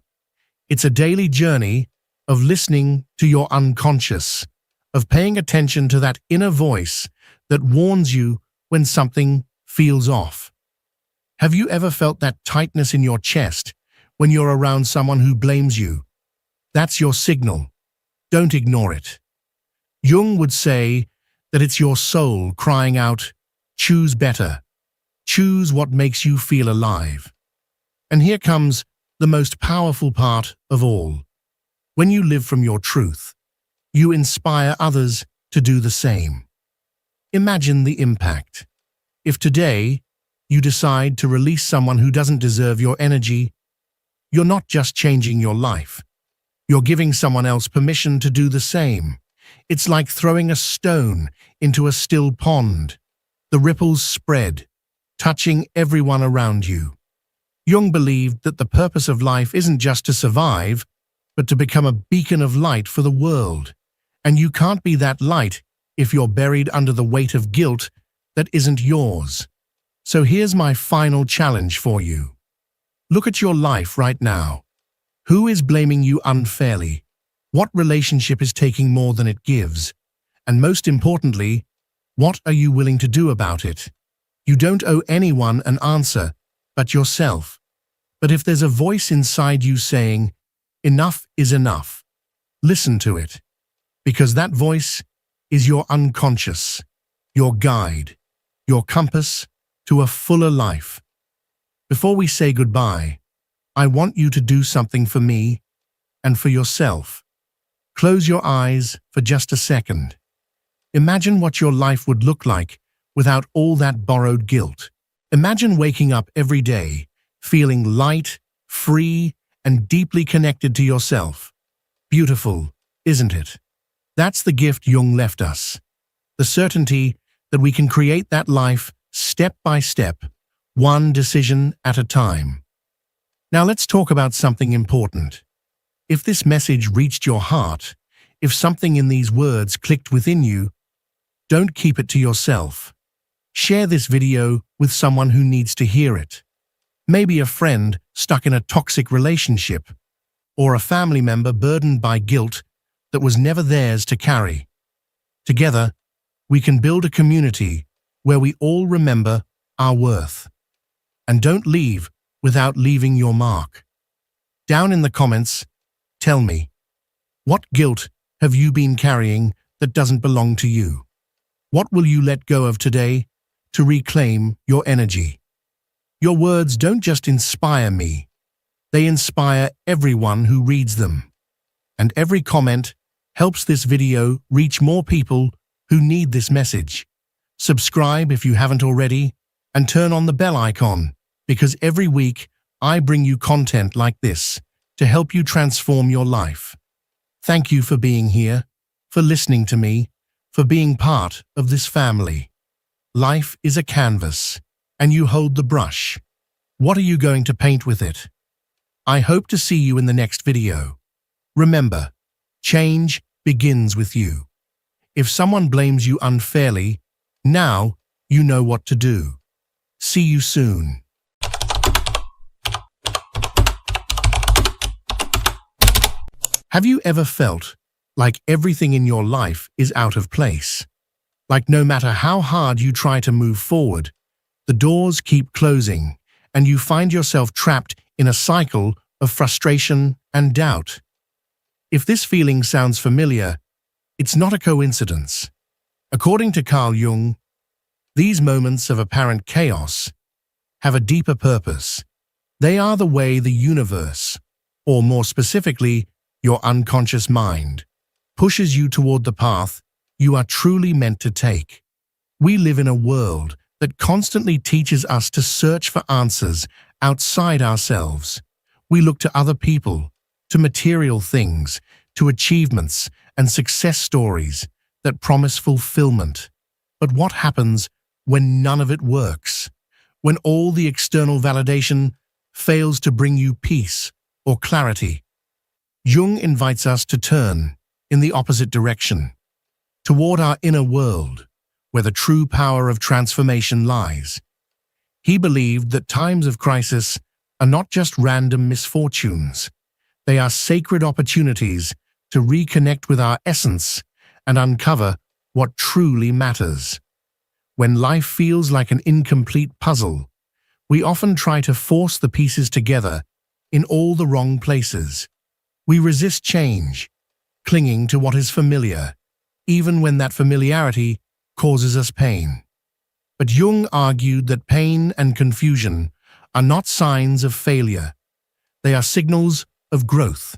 It's a daily journey of listening to your unconscious, of paying attention to that inner voice that warns you when something feels off. Have you ever felt that tightness in your chest when you're around someone who blames you? That's your signal. Don't ignore it. Jung would say that it's your soul crying out, choose better. Choose what makes you feel alive. And here comes the most powerful part of all. When you live from your truth, you inspire others to do the same. Imagine the impact. If today you decide to release someone who doesn't deserve your energy, you're not just changing your life. You're giving someone else permission to do the same. It's like throwing a stone into a still pond. The ripples spread, touching everyone around you. Jung believed that the purpose of life isn't just to survive, but to become a beacon of light for the world. And you can't be that light if you're buried under the weight of guilt that isn't yours. So here's my final challenge for you. Look at your life right now. Who is blaming you unfairly? What relationship is taking more than it gives? And most importantly, what are you willing to do about it? You don't owe anyone an answer but yourself. But if there's a voice inside you saying, enough is enough, listen to it. Because that voice is your unconscious, your guide, your compass to a fuller life. Before we say goodbye, I want you to do something for me and for yourself. Close your eyes for just a second. Imagine what your life would look like without all that borrowed guilt. Imagine waking up every day, feeling light free, and deeply connected to yourself. Beautiful, isn't it? That's the gift Jung left us. The certainty that we can create that life step by step, one decision at a time. Now let's talk about something important. If this message reached your heart, if something in these words clicked within you, don't keep it to yourself. Share this video with someone who needs to hear it. Maybe a friend stuck in a toxic relationship, or a family member burdened by guilt that was never theirs to carry. Together, we can build a community where we all remember our worth. And don't leave without leaving your mark. Down in the comments, tell me, what guilt have you been carrying that doesn't belong to you? What will you let go of today to reclaim your energy? Your words don't just inspire me, they inspire everyone who reads them. And every comment helps this video reach more people who need this message. Subscribe if you haven't already, and turn on the bell icon, because every week I bring you content like this to help you transform your life. Thank you for being here, for listening to me, for being part of this family. Life is a canvas, and you hold the brush. What are you going to paint with it? I hope to see you in the next video. Remember, change begins with you. If someone blames you unfairly, now you know what to do. See you soon. Have you ever felt like everything in your life is out of place? Like no matter how hard you try to move forward, the doors keep closing and you find yourself trapped in a cycle of frustration and doubt? If this feeling sounds familiar, it's not a coincidence. According to Carl Jung, these moments of apparent chaos have a deeper purpose. They are the way the universe, or more specifically, your unconscious mind, pushes you toward the path you are truly meant to take. We live in a world that constantly teaches us to search for answers outside ourselves. We look to other people, to material things, to achievements and success stories that promise fulfillment. But what happens when none of it works? When all the external validation fails to bring you peace or clarity? Jung invites us to turn in the opposite direction, toward our inner world, where the true power of transformation lies. He believed that times of crisis are not just random misfortunes. They are sacred opportunities to reconnect with our essence and uncover what truly matters. When life feels like an incomplete puzzle, we often try to force the pieces together in all the wrong places. We resist change, clinging to what is familiar, even when that familiarity causes us pain. But Jung argued that pain and confusion are not signs of failure. They are signals of growth.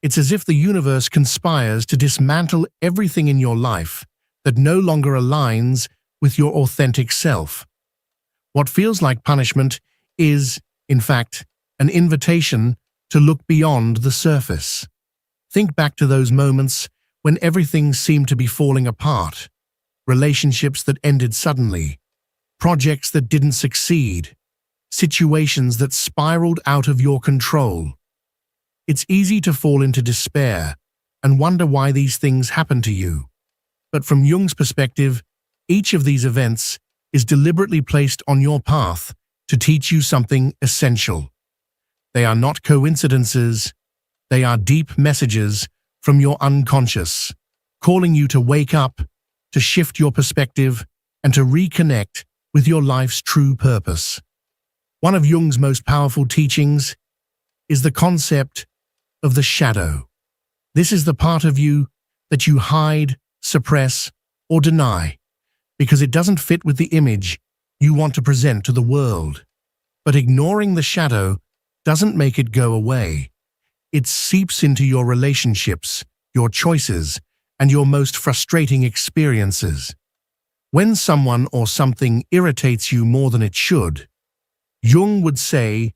It's as if the universe conspires to dismantle everything in your life that no longer aligns with your authentic self. What feels like punishment is, in fact, an invitation to look beyond the surface. Think back to those moments when everything seemed to be falling apart, relationships that ended suddenly, projects that didn't succeed, situations that spiraled out of your control. It's easy to fall into despair and wonder why these things happen to you. But from Jung's perspective, each of these events is deliberately placed on your path to teach you something essential. They are not coincidences, they are deep messages from your unconscious, calling you to wake up, to shift your perspective, and to reconnect with your life's true purpose. One of Jung's most powerful teachings is the concept of the shadow. This is the part of you that you hide, suppress, or deny, because it doesn't fit with the image you want to present to the world. But ignoring the shadow doesn't make it go away. It seeps into your relationships, your choices, and your most frustrating experiences. When someone or something irritates you more than it should, Jung would say,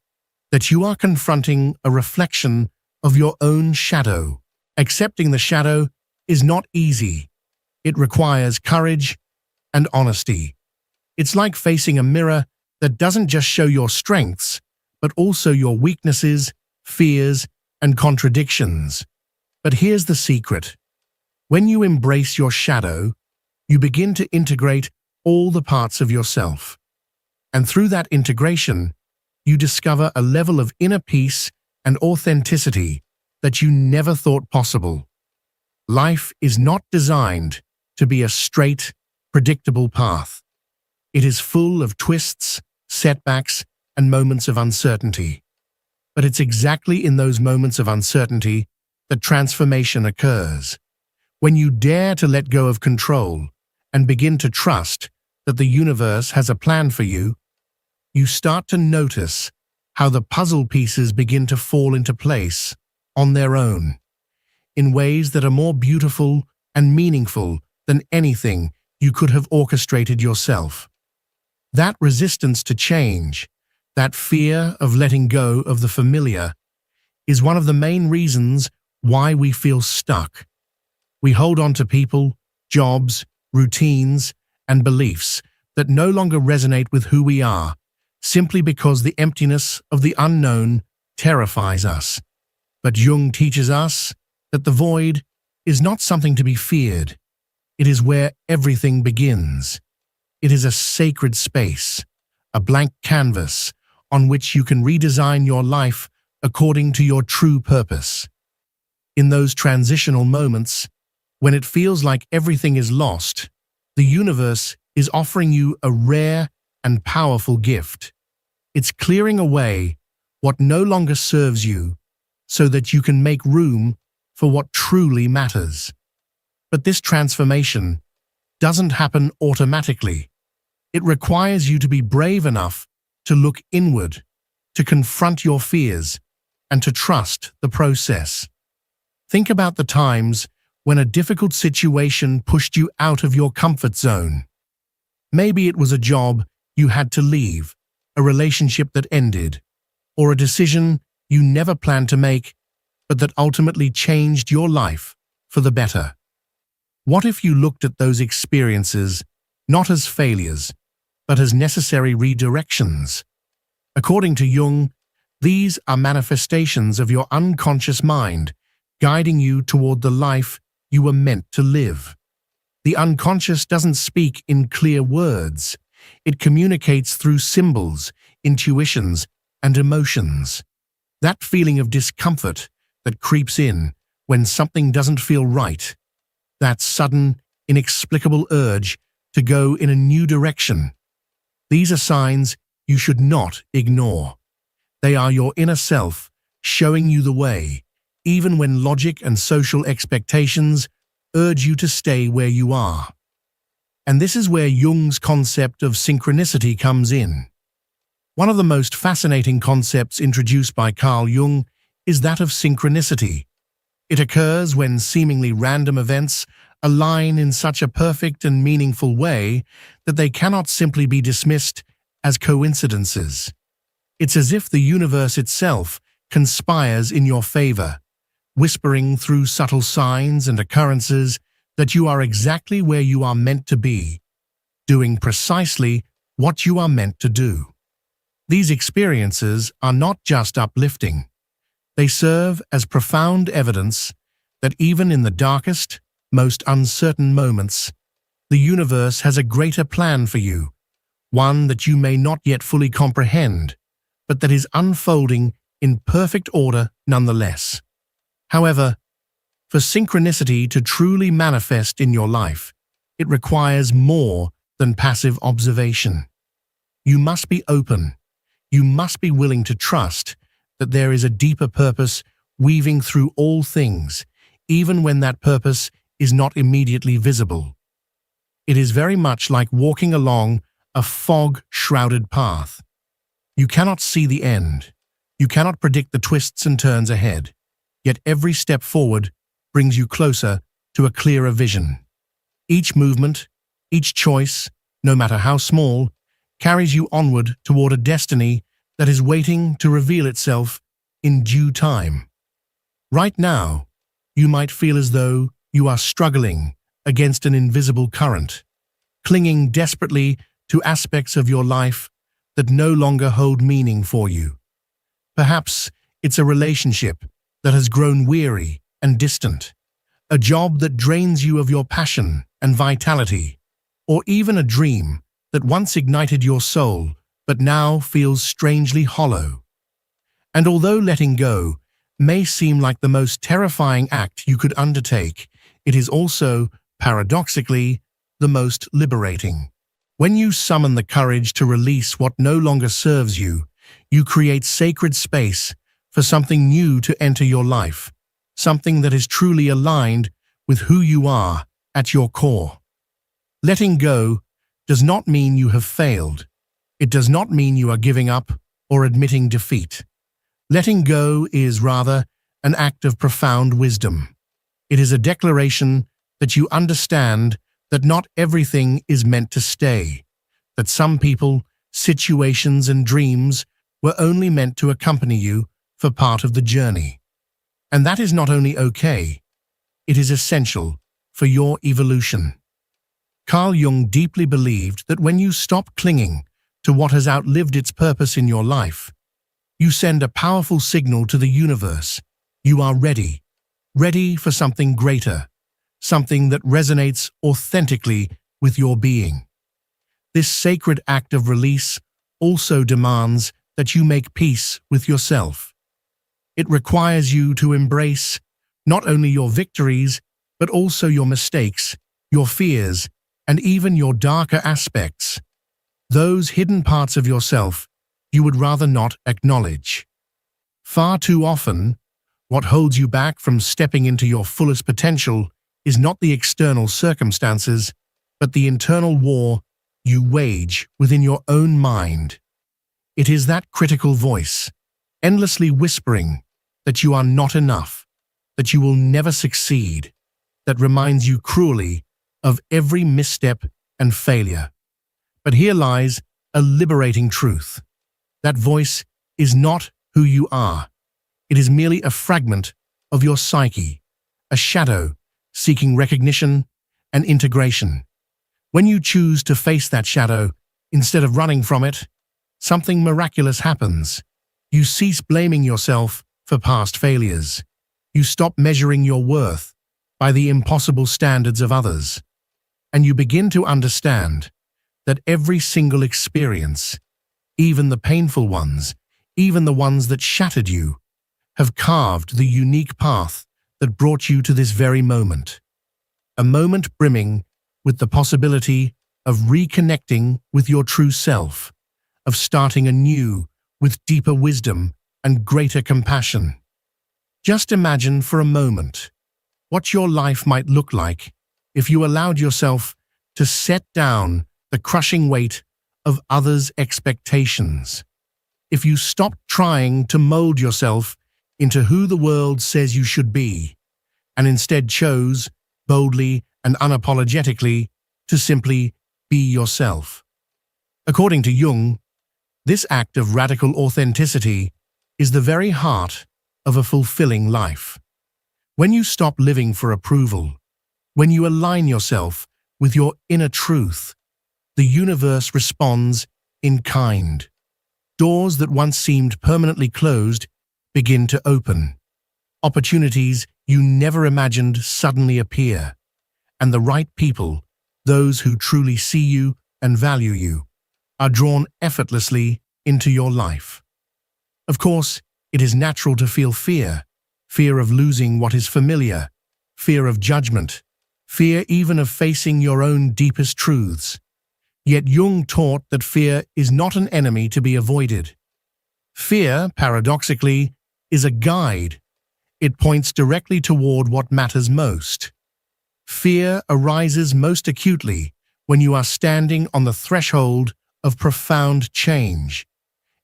that you are confronting a reflection of your own shadow. Accepting the shadow is not easy. It requires courage and honesty. It's like facing a mirror that doesn't just show your strengths, but also your weaknesses, fears, and contradictions. But here's the secret. When you embrace your shadow, you begin to integrate all the parts of yourself. And through that integration, you discover a level of inner peace and authenticity that you never thought possible. Life is not designed to be a straight, predictable path. It is full of twists, setbacks, and moments of uncertainty. But it's exactly in those moments of uncertainty that transformation occurs. When you dare to let go of control and begin to trust that the universe has a plan for you, you start to notice how the puzzle pieces begin to fall into place on their own, in ways that are more beautiful and meaningful than anything you could have orchestrated yourself. That resistance to change, that fear of letting go of the familiar, is one of the main reasons why we feel stuck. We hold on to people, jobs, routines, and beliefs that no longer resonate with who we are, simply because the emptiness of the unknown terrifies us. But Jung teaches us that the void is not something to be feared. It is where everything begins. It is a sacred space, a blank canvas on which you can redesign your life according to your true purpose. In those transitional moments, when it feels like everything is lost, the universe is offering you a rare and powerful gift. It's clearing away what no longer serves you so that you can make room for what truly matters. But this transformation doesn't happen automatically. It requires you to be brave enough to look inward, to confront your fears, and to trust the process. Think about the times when a difficult situation pushed you out of your comfort zone. Maybe it was a job you had to leave, a relationship that ended, or a decision you never planned to make, but that ultimately changed your life for the better. What if you looked at those experiences not as failures, but as necessary redirections? According to Jung, these are manifestations of your unconscious mind, guiding you toward the life you were meant to live. The unconscious doesn't speak in clear words. It communicates through symbols, intuitions, and emotions. That feeling of discomfort that creeps in when something doesn't feel right, that sudden, inexplicable urge to go in a new direction. These are signs you should not ignore. They are your inner self showing you the way, even when logic and social expectations urge you to stay where you are. And this is where Jung's concept of synchronicity comes in. One of the most fascinating concepts introduced by Carl Jung is that of synchronicity. It occurs when seemingly random events align in such a perfect and meaningful way that they cannot simply be dismissed as coincidences. It's as if the universe itself conspires in your favor, whispering through subtle signs and occurrences that you are exactly where you are meant to be, doing precisely what you are meant to do. These experiences are not just uplifting. They serve as profound evidence that even in the darkest, most uncertain moments, the universe has a greater plan for you, one that you may not yet fully comprehend, but that is unfolding in perfect order nonetheless. However, for synchronicity to truly manifest in your life, it requires more than passive observation. You must be open. You must be willing to trust that there is a deeper purpose weaving through all things, even when that purpose is not immediately visible. It is very much like walking along a fog-shrouded path. You cannot see the end. You cannot predict the twists and turns ahead. Yet every step forward brings you closer to a clearer vision. Each movement, each choice, no matter how small, carries you onward toward a destiny that is waiting to reveal itself in due time. Right now, you might feel as though you are struggling against an invisible current, clinging desperately to aspects of your life that no longer hold meaning for you. Perhaps it's a relationship that has grown weary and distant, a job that drains you of your passion and vitality, or even a dream that once ignited your soul but now feels strangely hollow. And although letting go may seem like the most terrifying act you could undertake, it is also, paradoxically, the most liberating. When you summon the courage to release what no longer serves you, you create sacred space for something new to enter your life, something that is truly aligned with who you are at your core. Letting go does not mean you have failed. It does not mean you are giving up or admitting defeat. Letting go is rather an act of profound wisdom. It is a declaration that you understand that not everything is meant to stay, that some people, situations, and dreams were only meant to accompany you for part of the journey. And that is not only okay, it is essential for your evolution. Carl Jung deeply believed that when you stop clinging to what has outlived its purpose in your life, you send a powerful signal to the universe. You are ready, ready for something greater, something that resonates authentically with your being. This sacred act of release also demands that you make peace with yourself. It requires you to embrace not only your victories, but also your mistakes, your fears, and even your darker aspects, those hidden parts of yourself you would rather not acknowledge. Far too often, what holds you back from stepping into your fullest potential is not the external circumstances, but the internal war you wage within your own mind. It is that critical voice, endlessly whispering that you are not enough, that you will never succeed, that reminds you cruelly of every misstep and failure. But here lies a liberating truth. That voice is not who you are. It is merely a fragment of your psyche, a shadow seeking recognition and integration. When you choose to face that shadow instead of running from it, something miraculous happens. You cease blaming yourself for past failures. You stop measuring your worth by the impossible standards of others. And you begin to understand that every single experience, even the painful ones, even the ones that shattered you, have carved the unique path that brought you to this very moment. A moment brimming with the possibility of reconnecting with your true self, of starting anew with deeper wisdom and greater compassion. Just imagine for a moment what your life might look like if you allowed yourself to set down the crushing weight of others' expectations. If you stopped trying to mold yourself into who the world says you should be, and instead chose, boldly and unapologetically, to simply be yourself. According to Jung, this act of radical authenticity is the very heart of a fulfilling life. When you stop living for approval, when you align yourself with your inner truth, the universe responds in kind. Doors that once seemed permanently closed begin to open. Opportunities you never imagined suddenly appear. And the right people, those who truly see you and value you, are drawn effortlessly into your life. Of course, it is natural to feel fear, fear of losing what is familiar, fear of judgment, fear even of facing your own deepest truths. Yet Jung taught that fear is not an enemy to be avoided. Fear, paradoxically, is a guide. It points directly toward what matters most. Fear arises most acutely when you are standing on the threshold of profound change.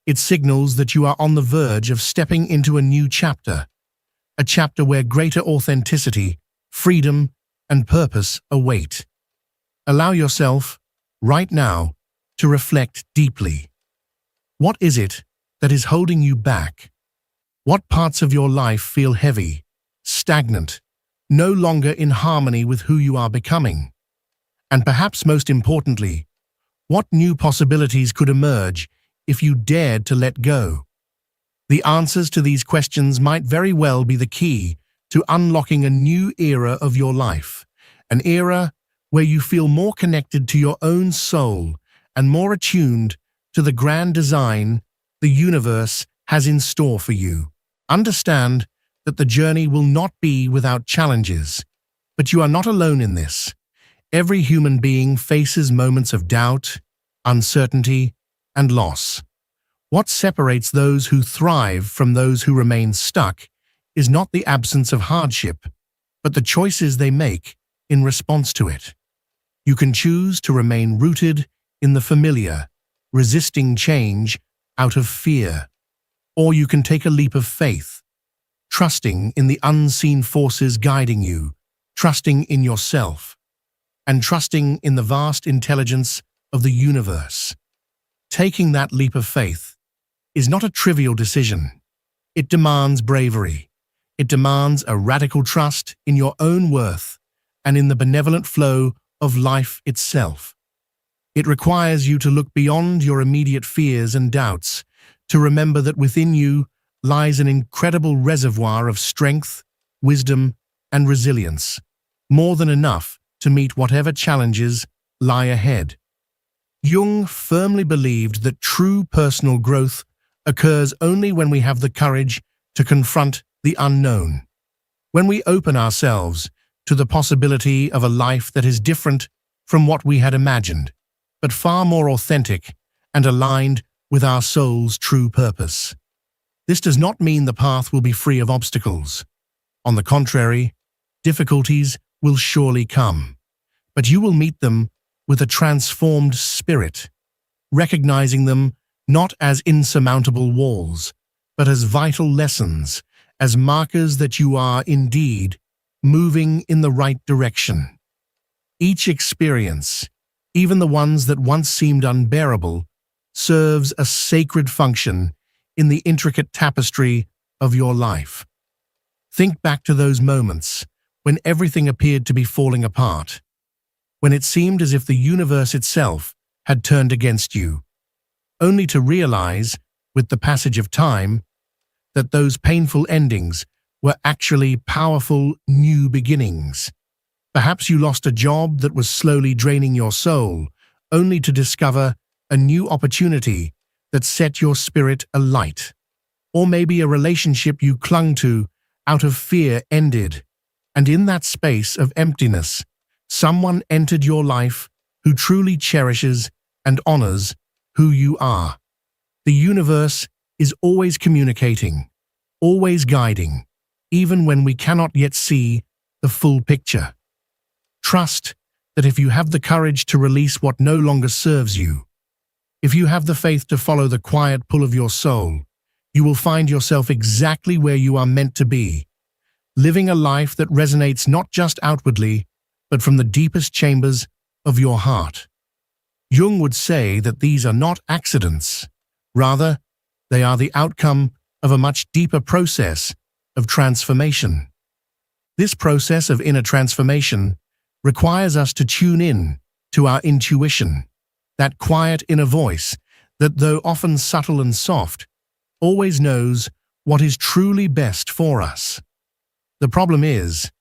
It signals that you are on the verge of stepping into a new chapter, a chapter where greater authenticity, freedom, and purpose await. Allow yourself, right now, to reflect deeply. What is it that is holding you back? What parts of your life feel heavy, stagnant, no longer in harmony with who you are becoming? And perhaps most importantly, what new possibilities could emerge if you dared to let go? The answers to these questions might very well be the key to unlocking a new era of your life, an era where you feel more connected to your own soul and more attuned to the grand design the universe has in store for you. Understand that the journey will not be without challenges, but you are not alone in this. Every human being faces moments of doubt, uncertainty, and loss. What separates those who thrive from those who remain stuck is not the absence of hardship, but the choices they make in response to it. You can choose to remain rooted in the familiar, resisting change out of fear, or you can take a leap of faith, trusting in the unseen forces guiding you, trusting in yourself, and trusting in the vast intelligence of the universe. Taking that leap of faith is not a trivial decision. It demands bravery. It demands a radical trust in your own worth and in the benevolent flow of life itself. It requires you to look beyond your immediate fears and doubts, to remember that within you lies an incredible reservoir of strength, wisdom, and resilience, more than enough to meet whatever challenges lie ahead. Jung firmly believed that true personal growth occurs only when we have the courage to confront the unknown, when we open ourselves to the possibility of a life that is different from what we had imagined, but far more authentic and aligned with our soul's true purpose. This does not mean the path will be free of obstacles. On the contrary, difficulties will surely come, but you will meet them with a transformed spirit, recognizing them not as insurmountable walls, but as vital lessons, as markers that you are indeed moving in the right direction. Each experience, even the ones that once seemed unbearable, serves a sacred function in the intricate tapestry of your life. Think back to those moments when everything appeared to be falling apart, when it seemed as if the universe itself had turned against you, only to realize, with the passage of time, that those painful endings were actually powerful new beginnings. Perhaps you lost a job that was slowly draining your soul, only to discover a new opportunity that set your spirit alight. Or maybe a relationship you clung to out of fear ended, and in that space of emptiness, someone entered your life who truly cherishes and honors who you are. The universe is always communicating, always guiding, even when we cannot yet see the full picture. Trust that if you have the courage to release what no longer serves you, if you have the faith to follow the quiet pull of your soul, you will find yourself exactly where you are meant to be, living a life that resonates not just outwardly, but from the deepest chambers of your heart. Jung would say that these are not accidents. Rather, they are the outcome of a much deeper process of transformation. This process of inner transformation requires us to tune in to our intuition, that quiet inner voice that, though often subtle and soft, always knows what is truly best for us. The problem is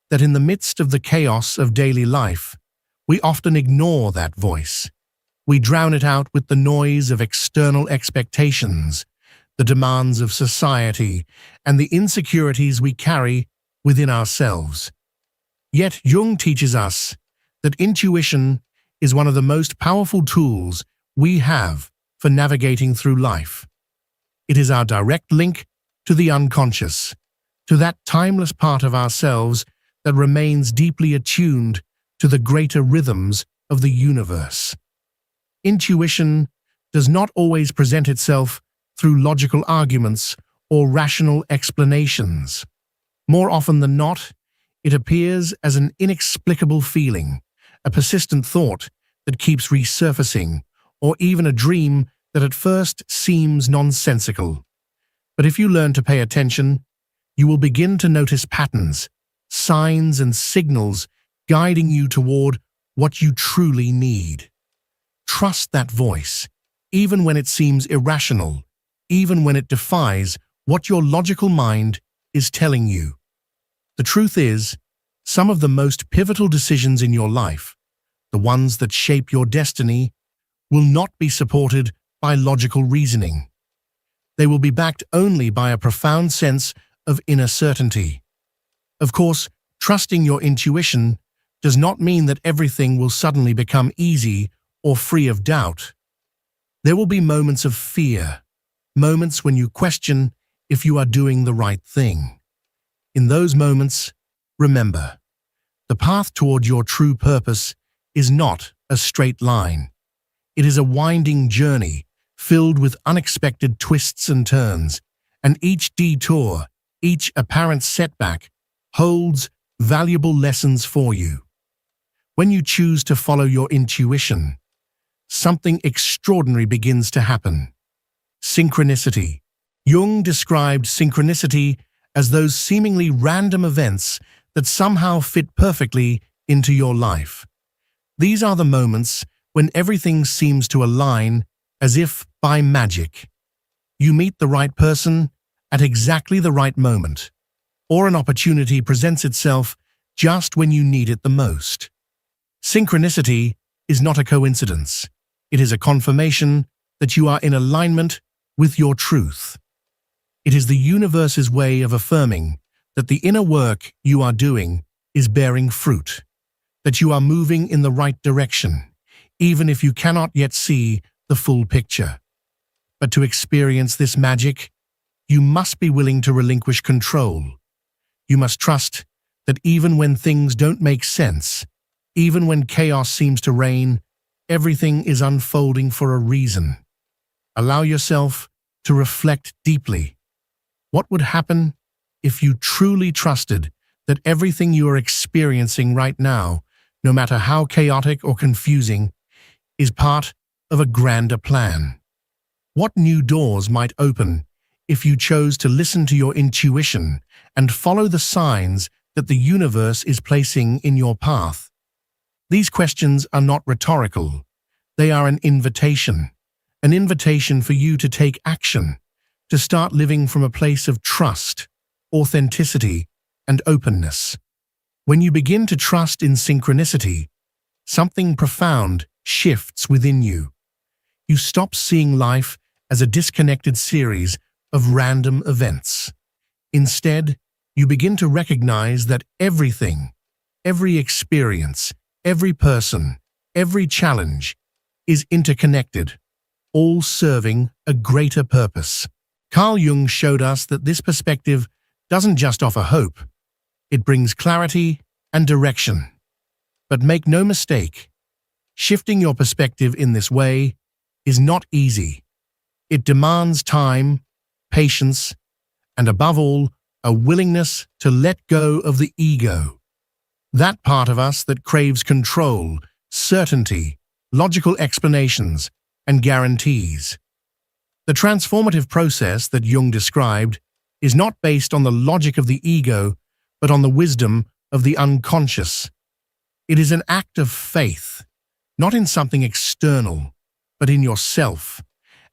that in the midst of the chaos of daily life, we often ignore that voice. We drown it out with the noise of external expectations, the demands of society, and the insecurities we carry within ourselves. Yet Jung teaches us that intuition is one of the most powerful tools we have for navigating through life. It is our direct link to the unconscious, to that timeless part of ourselves that remains deeply attuned to the greater rhythms of the universe. Intuition does not always present itself through logical arguments or rational explanations. More often than not, it appears as an inexplicable feeling, a persistent thought that keeps resurfacing, or even a dream that at first seems nonsensical. But if you learn to pay attention, you will begin to notice patterns, signs and signals guiding you toward what you truly need. Trust that voice, even when it seems irrational, even when it defies what your logical mind is telling you. The truth is, some of the most pivotal decisions in your life, the ones that shape your destiny, will not be supported by logical reasoning. They will be backed only by a profound sense of inner certainty. Of course, trusting your intuition does not mean that everything will suddenly become easy or free of doubt. There will be moments of fear, moments when you question if you are doing the right thing. In those moments, remember, the path toward your true purpose is not a straight line. It is a winding journey filled with unexpected twists and turns, and each detour, each apparent setback, holds valuable lessons for you. When you choose to follow your intuition, something extraordinary begins to happen. Synchronicity. Jung described synchronicity as those seemingly random events that somehow fit perfectly into your life. These are the moments when everything seems to align as if by magic. You meet the right person at exactly the right moment, or an opportunity presents itself just when you need it the most. Synchronicity is not a coincidence. It is a confirmation that you are in alignment with your truth. It is the universe's way of affirming that the inner work you are doing is bearing fruit, that you are moving in the right direction, even if you cannot yet see the full picture. But to experience this magic, you must be willing to relinquish control. You must trust that even when things don't make sense, even when chaos seems to reign, everything is unfolding for a reason. Allow yourself to reflect deeply. What would happen if you truly trusted that everything you are experiencing right now, no matter how chaotic or confusing, is part of a grander plan? What new doors might open if you chose to listen to your intuition and follow the signs that the universe is placing in your path? These questions are not rhetorical. They are an invitation for you to take action, to start living from a place of trust, authenticity, and openness. When you begin to trust in synchronicity, something profound shifts within you. You stop seeing life as a disconnected series of random events. Instead, you begin to recognize that everything, every experience, every person, every challenge is interconnected, all serving a greater purpose. Carl Jung showed us that this perspective doesn't just offer hope, it brings clarity and direction. But make no mistake, shifting your perspective in this way is not easy. It demands time, patience, and above all, a willingness to let go of the ego. That part of us that craves control, certainty, logical explanations, and guarantees. The transformative process that Jung described is not based on the logic of the ego, but on the wisdom of the unconscious. It is an act of faith, not in something external, but in yourself,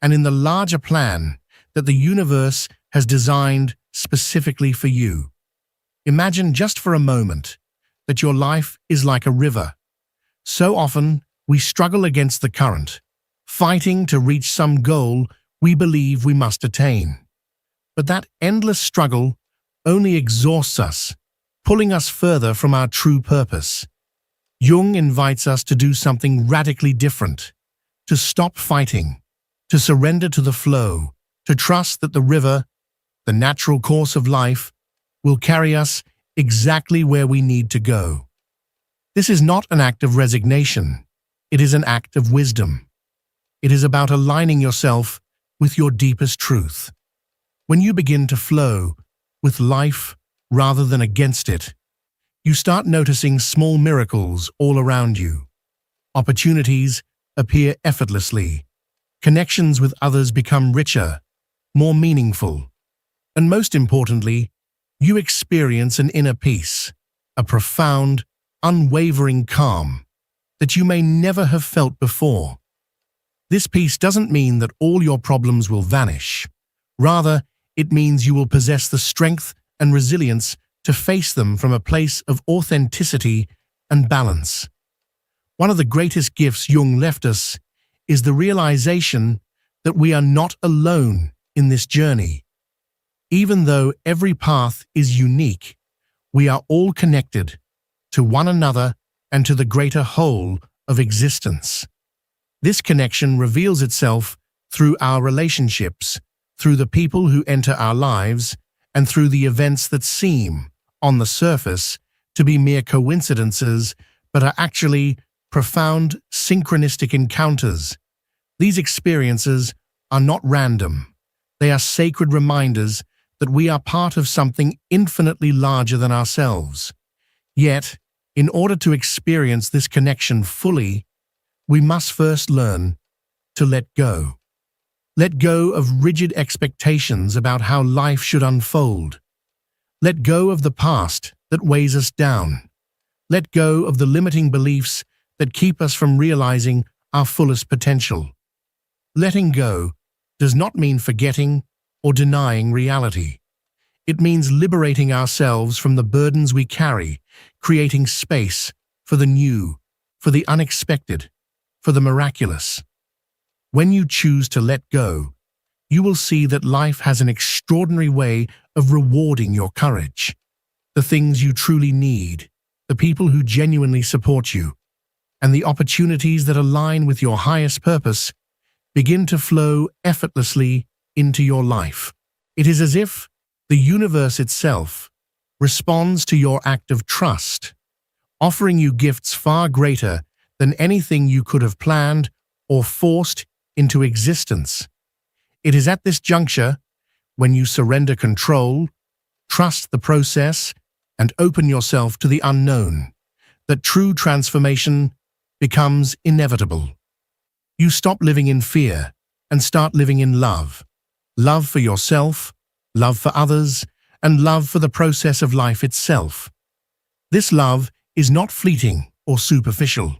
and in the larger plan that the universe has designed specifically for you. Imagine just for a moment that your life is like a river. So often, we struggle against the current, fighting to reach some goal we believe we must attain. But that endless struggle only exhausts us, pulling us further from our true purpose. Jung invites us to do something radically different, to stop fighting, to surrender to the flow, to trust that the river, the natural course of life, will carry us exactly where we need to go. This is not an act of resignation. It is an act of wisdom. It is about aligning yourself with your deepest truth. When you begin to flow with life rather than against it, you start noticing small miracles all around you. Opportunities appear effortlessly. Connections with others become richer, more meaningful, and most importantly, you experience an inner peace, a profound, unwavering calm that you may never have felt before. This peace doesn't mean that all your problems will vanish. Rather, it means you will possess the strength and resilience to face them from a place of authenticity and balance. One of the greatest gifts Jung left us is the realization that we are not alone in this journey. Even though every path is unique, we are all connected to one another and to the greater whole of existence. This connection reveals itself through our relationships, through the people who enter our lives, and through the events that seem, on the surface, to be mere coincidences, but are actually profound synchronistic encounters. These experiences are not random. They are sacred reminders that we are part of something infinitely larger than ourselves. Yet, in order to experience this connection fully, we must first learn to let go. Let go of rigid expectations about how life should unfold. Let go of the past that weighs us down. Let go of the limiting beliefs that keep us from realizing our fullest potential. Letting go does not mean forgetting or denying reality. It means liberating ourselves from the burdens we carry, creating space for the new, for the unexpected, for the miraculous. When you choose to let go, you will see that life has an extraordinary way of rewarding your courage. The things you truly need, the people who genuinely support you, and the opportunities that align with your highest purpose begin to flow effortlessly into your life. It is as if the universe itself responds to your act of trust, offering you gifts far greater than anything you could have planned or forced into existence. It is at this juncture, when you surrender control, trust the process, and open yourself to the unknown, that true transformation becomes inevitable. You stop living in fear and start living in love. Love for yourself, love for others, and love for the process of life itself. This love is not fleeting or superficial.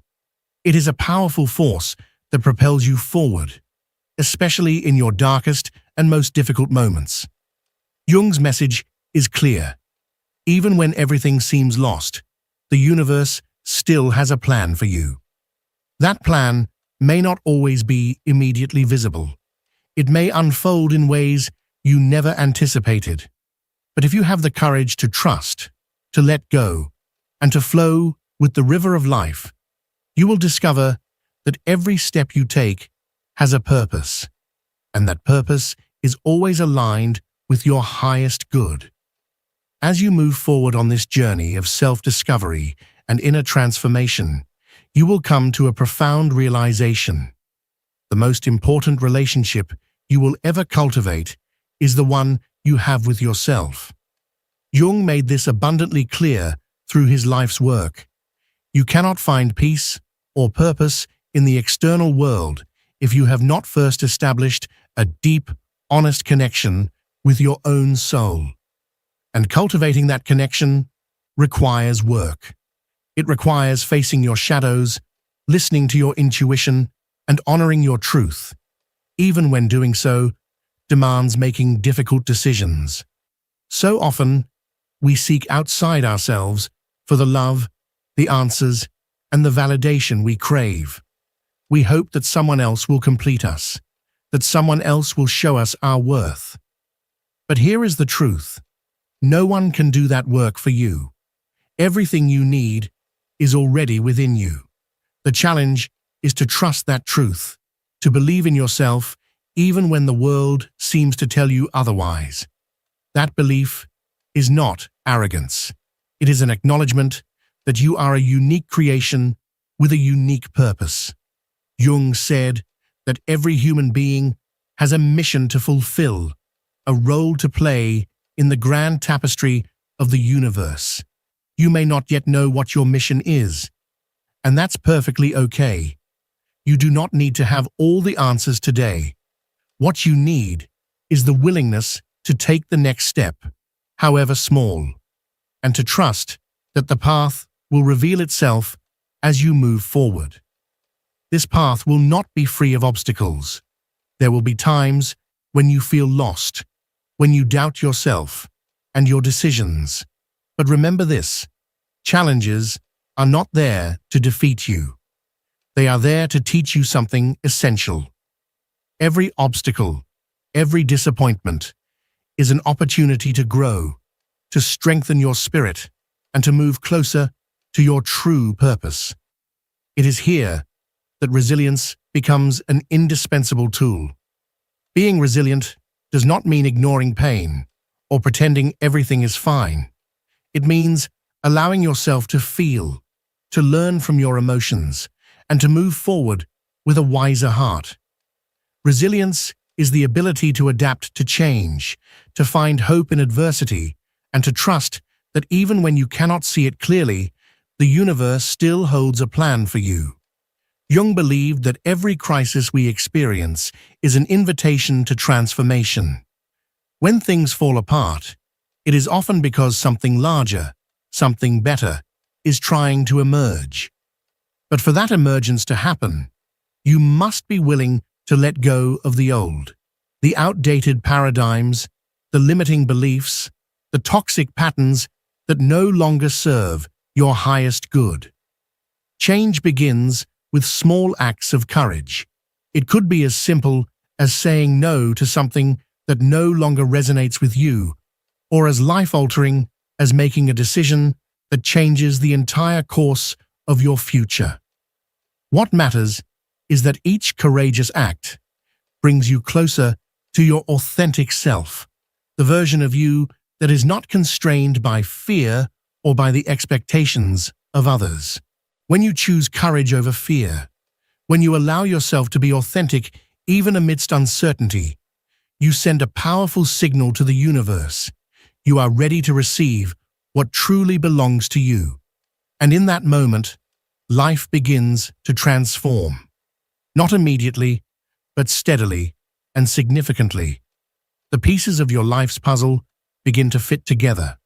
It is a powerful force that propels you forward, especially in your darkest and most difficult moments. Jung's message is clear. Even when everything seems lost, the universe still has a plan for you. That plan may not always be immediately visible. It may unfold in ways you never anticipated. But if you have the courage to trust, to let go, and to flow with the river of life, you will discover that every step you take has a purpose, and that purpose is always aligned with your highest good. As you move forward on this journey of self-discovery and inner transformation, you will come to a profound realization. The most important relationship you will ever cultivate is the one you have with yourself. Jung made this abundantly clear through his life's work. You cannot find peace or purpose in the external world if you have not first established a deep, honest connection with your own soul. And cultivating that connection requires work. It requires facing your shadows, listening to your intuition, and honoring your truth, even when doing so demands making difficult decisions. So often, we seek outside ourselves for the love, the answers, and the validation we crave. We hope that someone else will complete us, that someone else will show us our worth. But here is the truth. No one can do that work for you. Everything you need is already within you. The challenge is to trust that truth, to believe in yourself even when the world seems to tell you otherwise. That belief is not arrogance. It is an acknowledgement that you are a unique creation with a unique purpose. Jung said that every human being has a mission to fulfill, a role to play in the grand tapestry of the universe. You may not yet know what your mission is, and that's perfectly okay. You do not need to have all the answers today. What you need is the willingness to take the next step, however small, and to trust that the path will reveal itself as you move forward. This path will not be free of obstacles. There will be times when you feel lost, when you doubt yourself and your decisions. But remember this: challenges are not there to defeat you. They are there to teach you something essential. Every obstacle, every disappointment is an opportunity to grow, to strengthen your spirit, and to move closer to your true purpose. It is here that resilience becomes an indispensable tool. Being resilient does not mean ignoring pain or pretending everything is fine. It means allowing yourself to feel, to learn from your emotions, and to move forward with a wiser heart. Resilience is the ability to adapt to change, to find hope in adversity, and to trust that even when you cannot see it clearly, the universe still holds a plan for you. Jung believed that every crisis we experience is an invitation to transformation. When things fall apart, it is often because something larger, something better, is trying to emerge. But for that emergence to happen, you must be willing to let go of the old, the outdated paradigms, the limiting beliefs, the toxic patterns that no longer serve your highest good. Change begins with small acts of courage. It could be as simple as saying no to something that no longer resonates with you, or as life-altering as making a decision that changes the entire course of your future. What matters is that each courageous act brings you closer to your authentic self, the version of you that is not constrained by fear or by the expectations of others. When you choose courage over fear, when you allow yourself to be authentic even amidst uncertainty, you send a powerful signal to the universe. You are ready to receive what truly belongs to you. And in that moment, life begins to transform. Not immediately, but steadily and significantly. The pieces of your life's puzzle begin to fit together.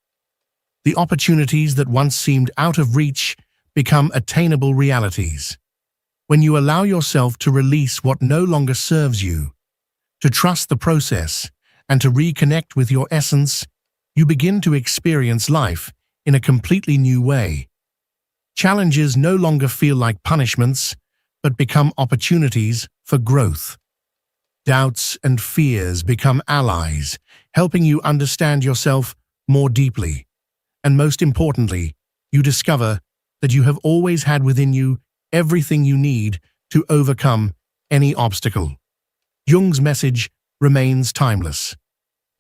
The opportunities that once seemed out of reach become attainable realities. When you allow yourself to release what no longer serves you, to trust the process, and to reconnect with your essence, you begin to experience life in a completely new way. Challenges no longer feel like punishments, but become opportunities for growth. Doubts and fears become allies, helping you understand yourself more deeply. And most importantly, you discover that you have always had within you everything you need to overcome any obstacle. Jung's message remains timeless.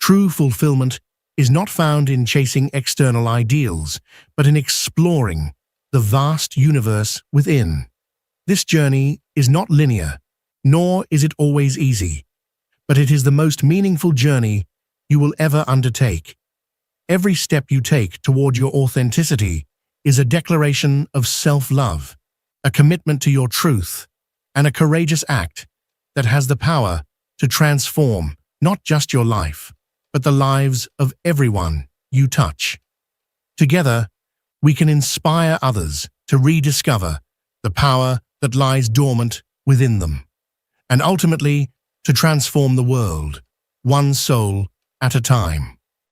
True fulfillment is not found in chasing external ideals, but in exploring the vast universe within. This journey is not linear, nor is it always easy, but it is the most meaningful journey you will ever undertake. Every step you take toward your authenticity is a declaration of self-love, a commitment to your truth, and a courageous act that has the power to transform not just your life, but the lives of everyone you touch. Together, we can inspire others to rediscover the power that lies dormant within them, and ultimately to transform the world, one soul at a time.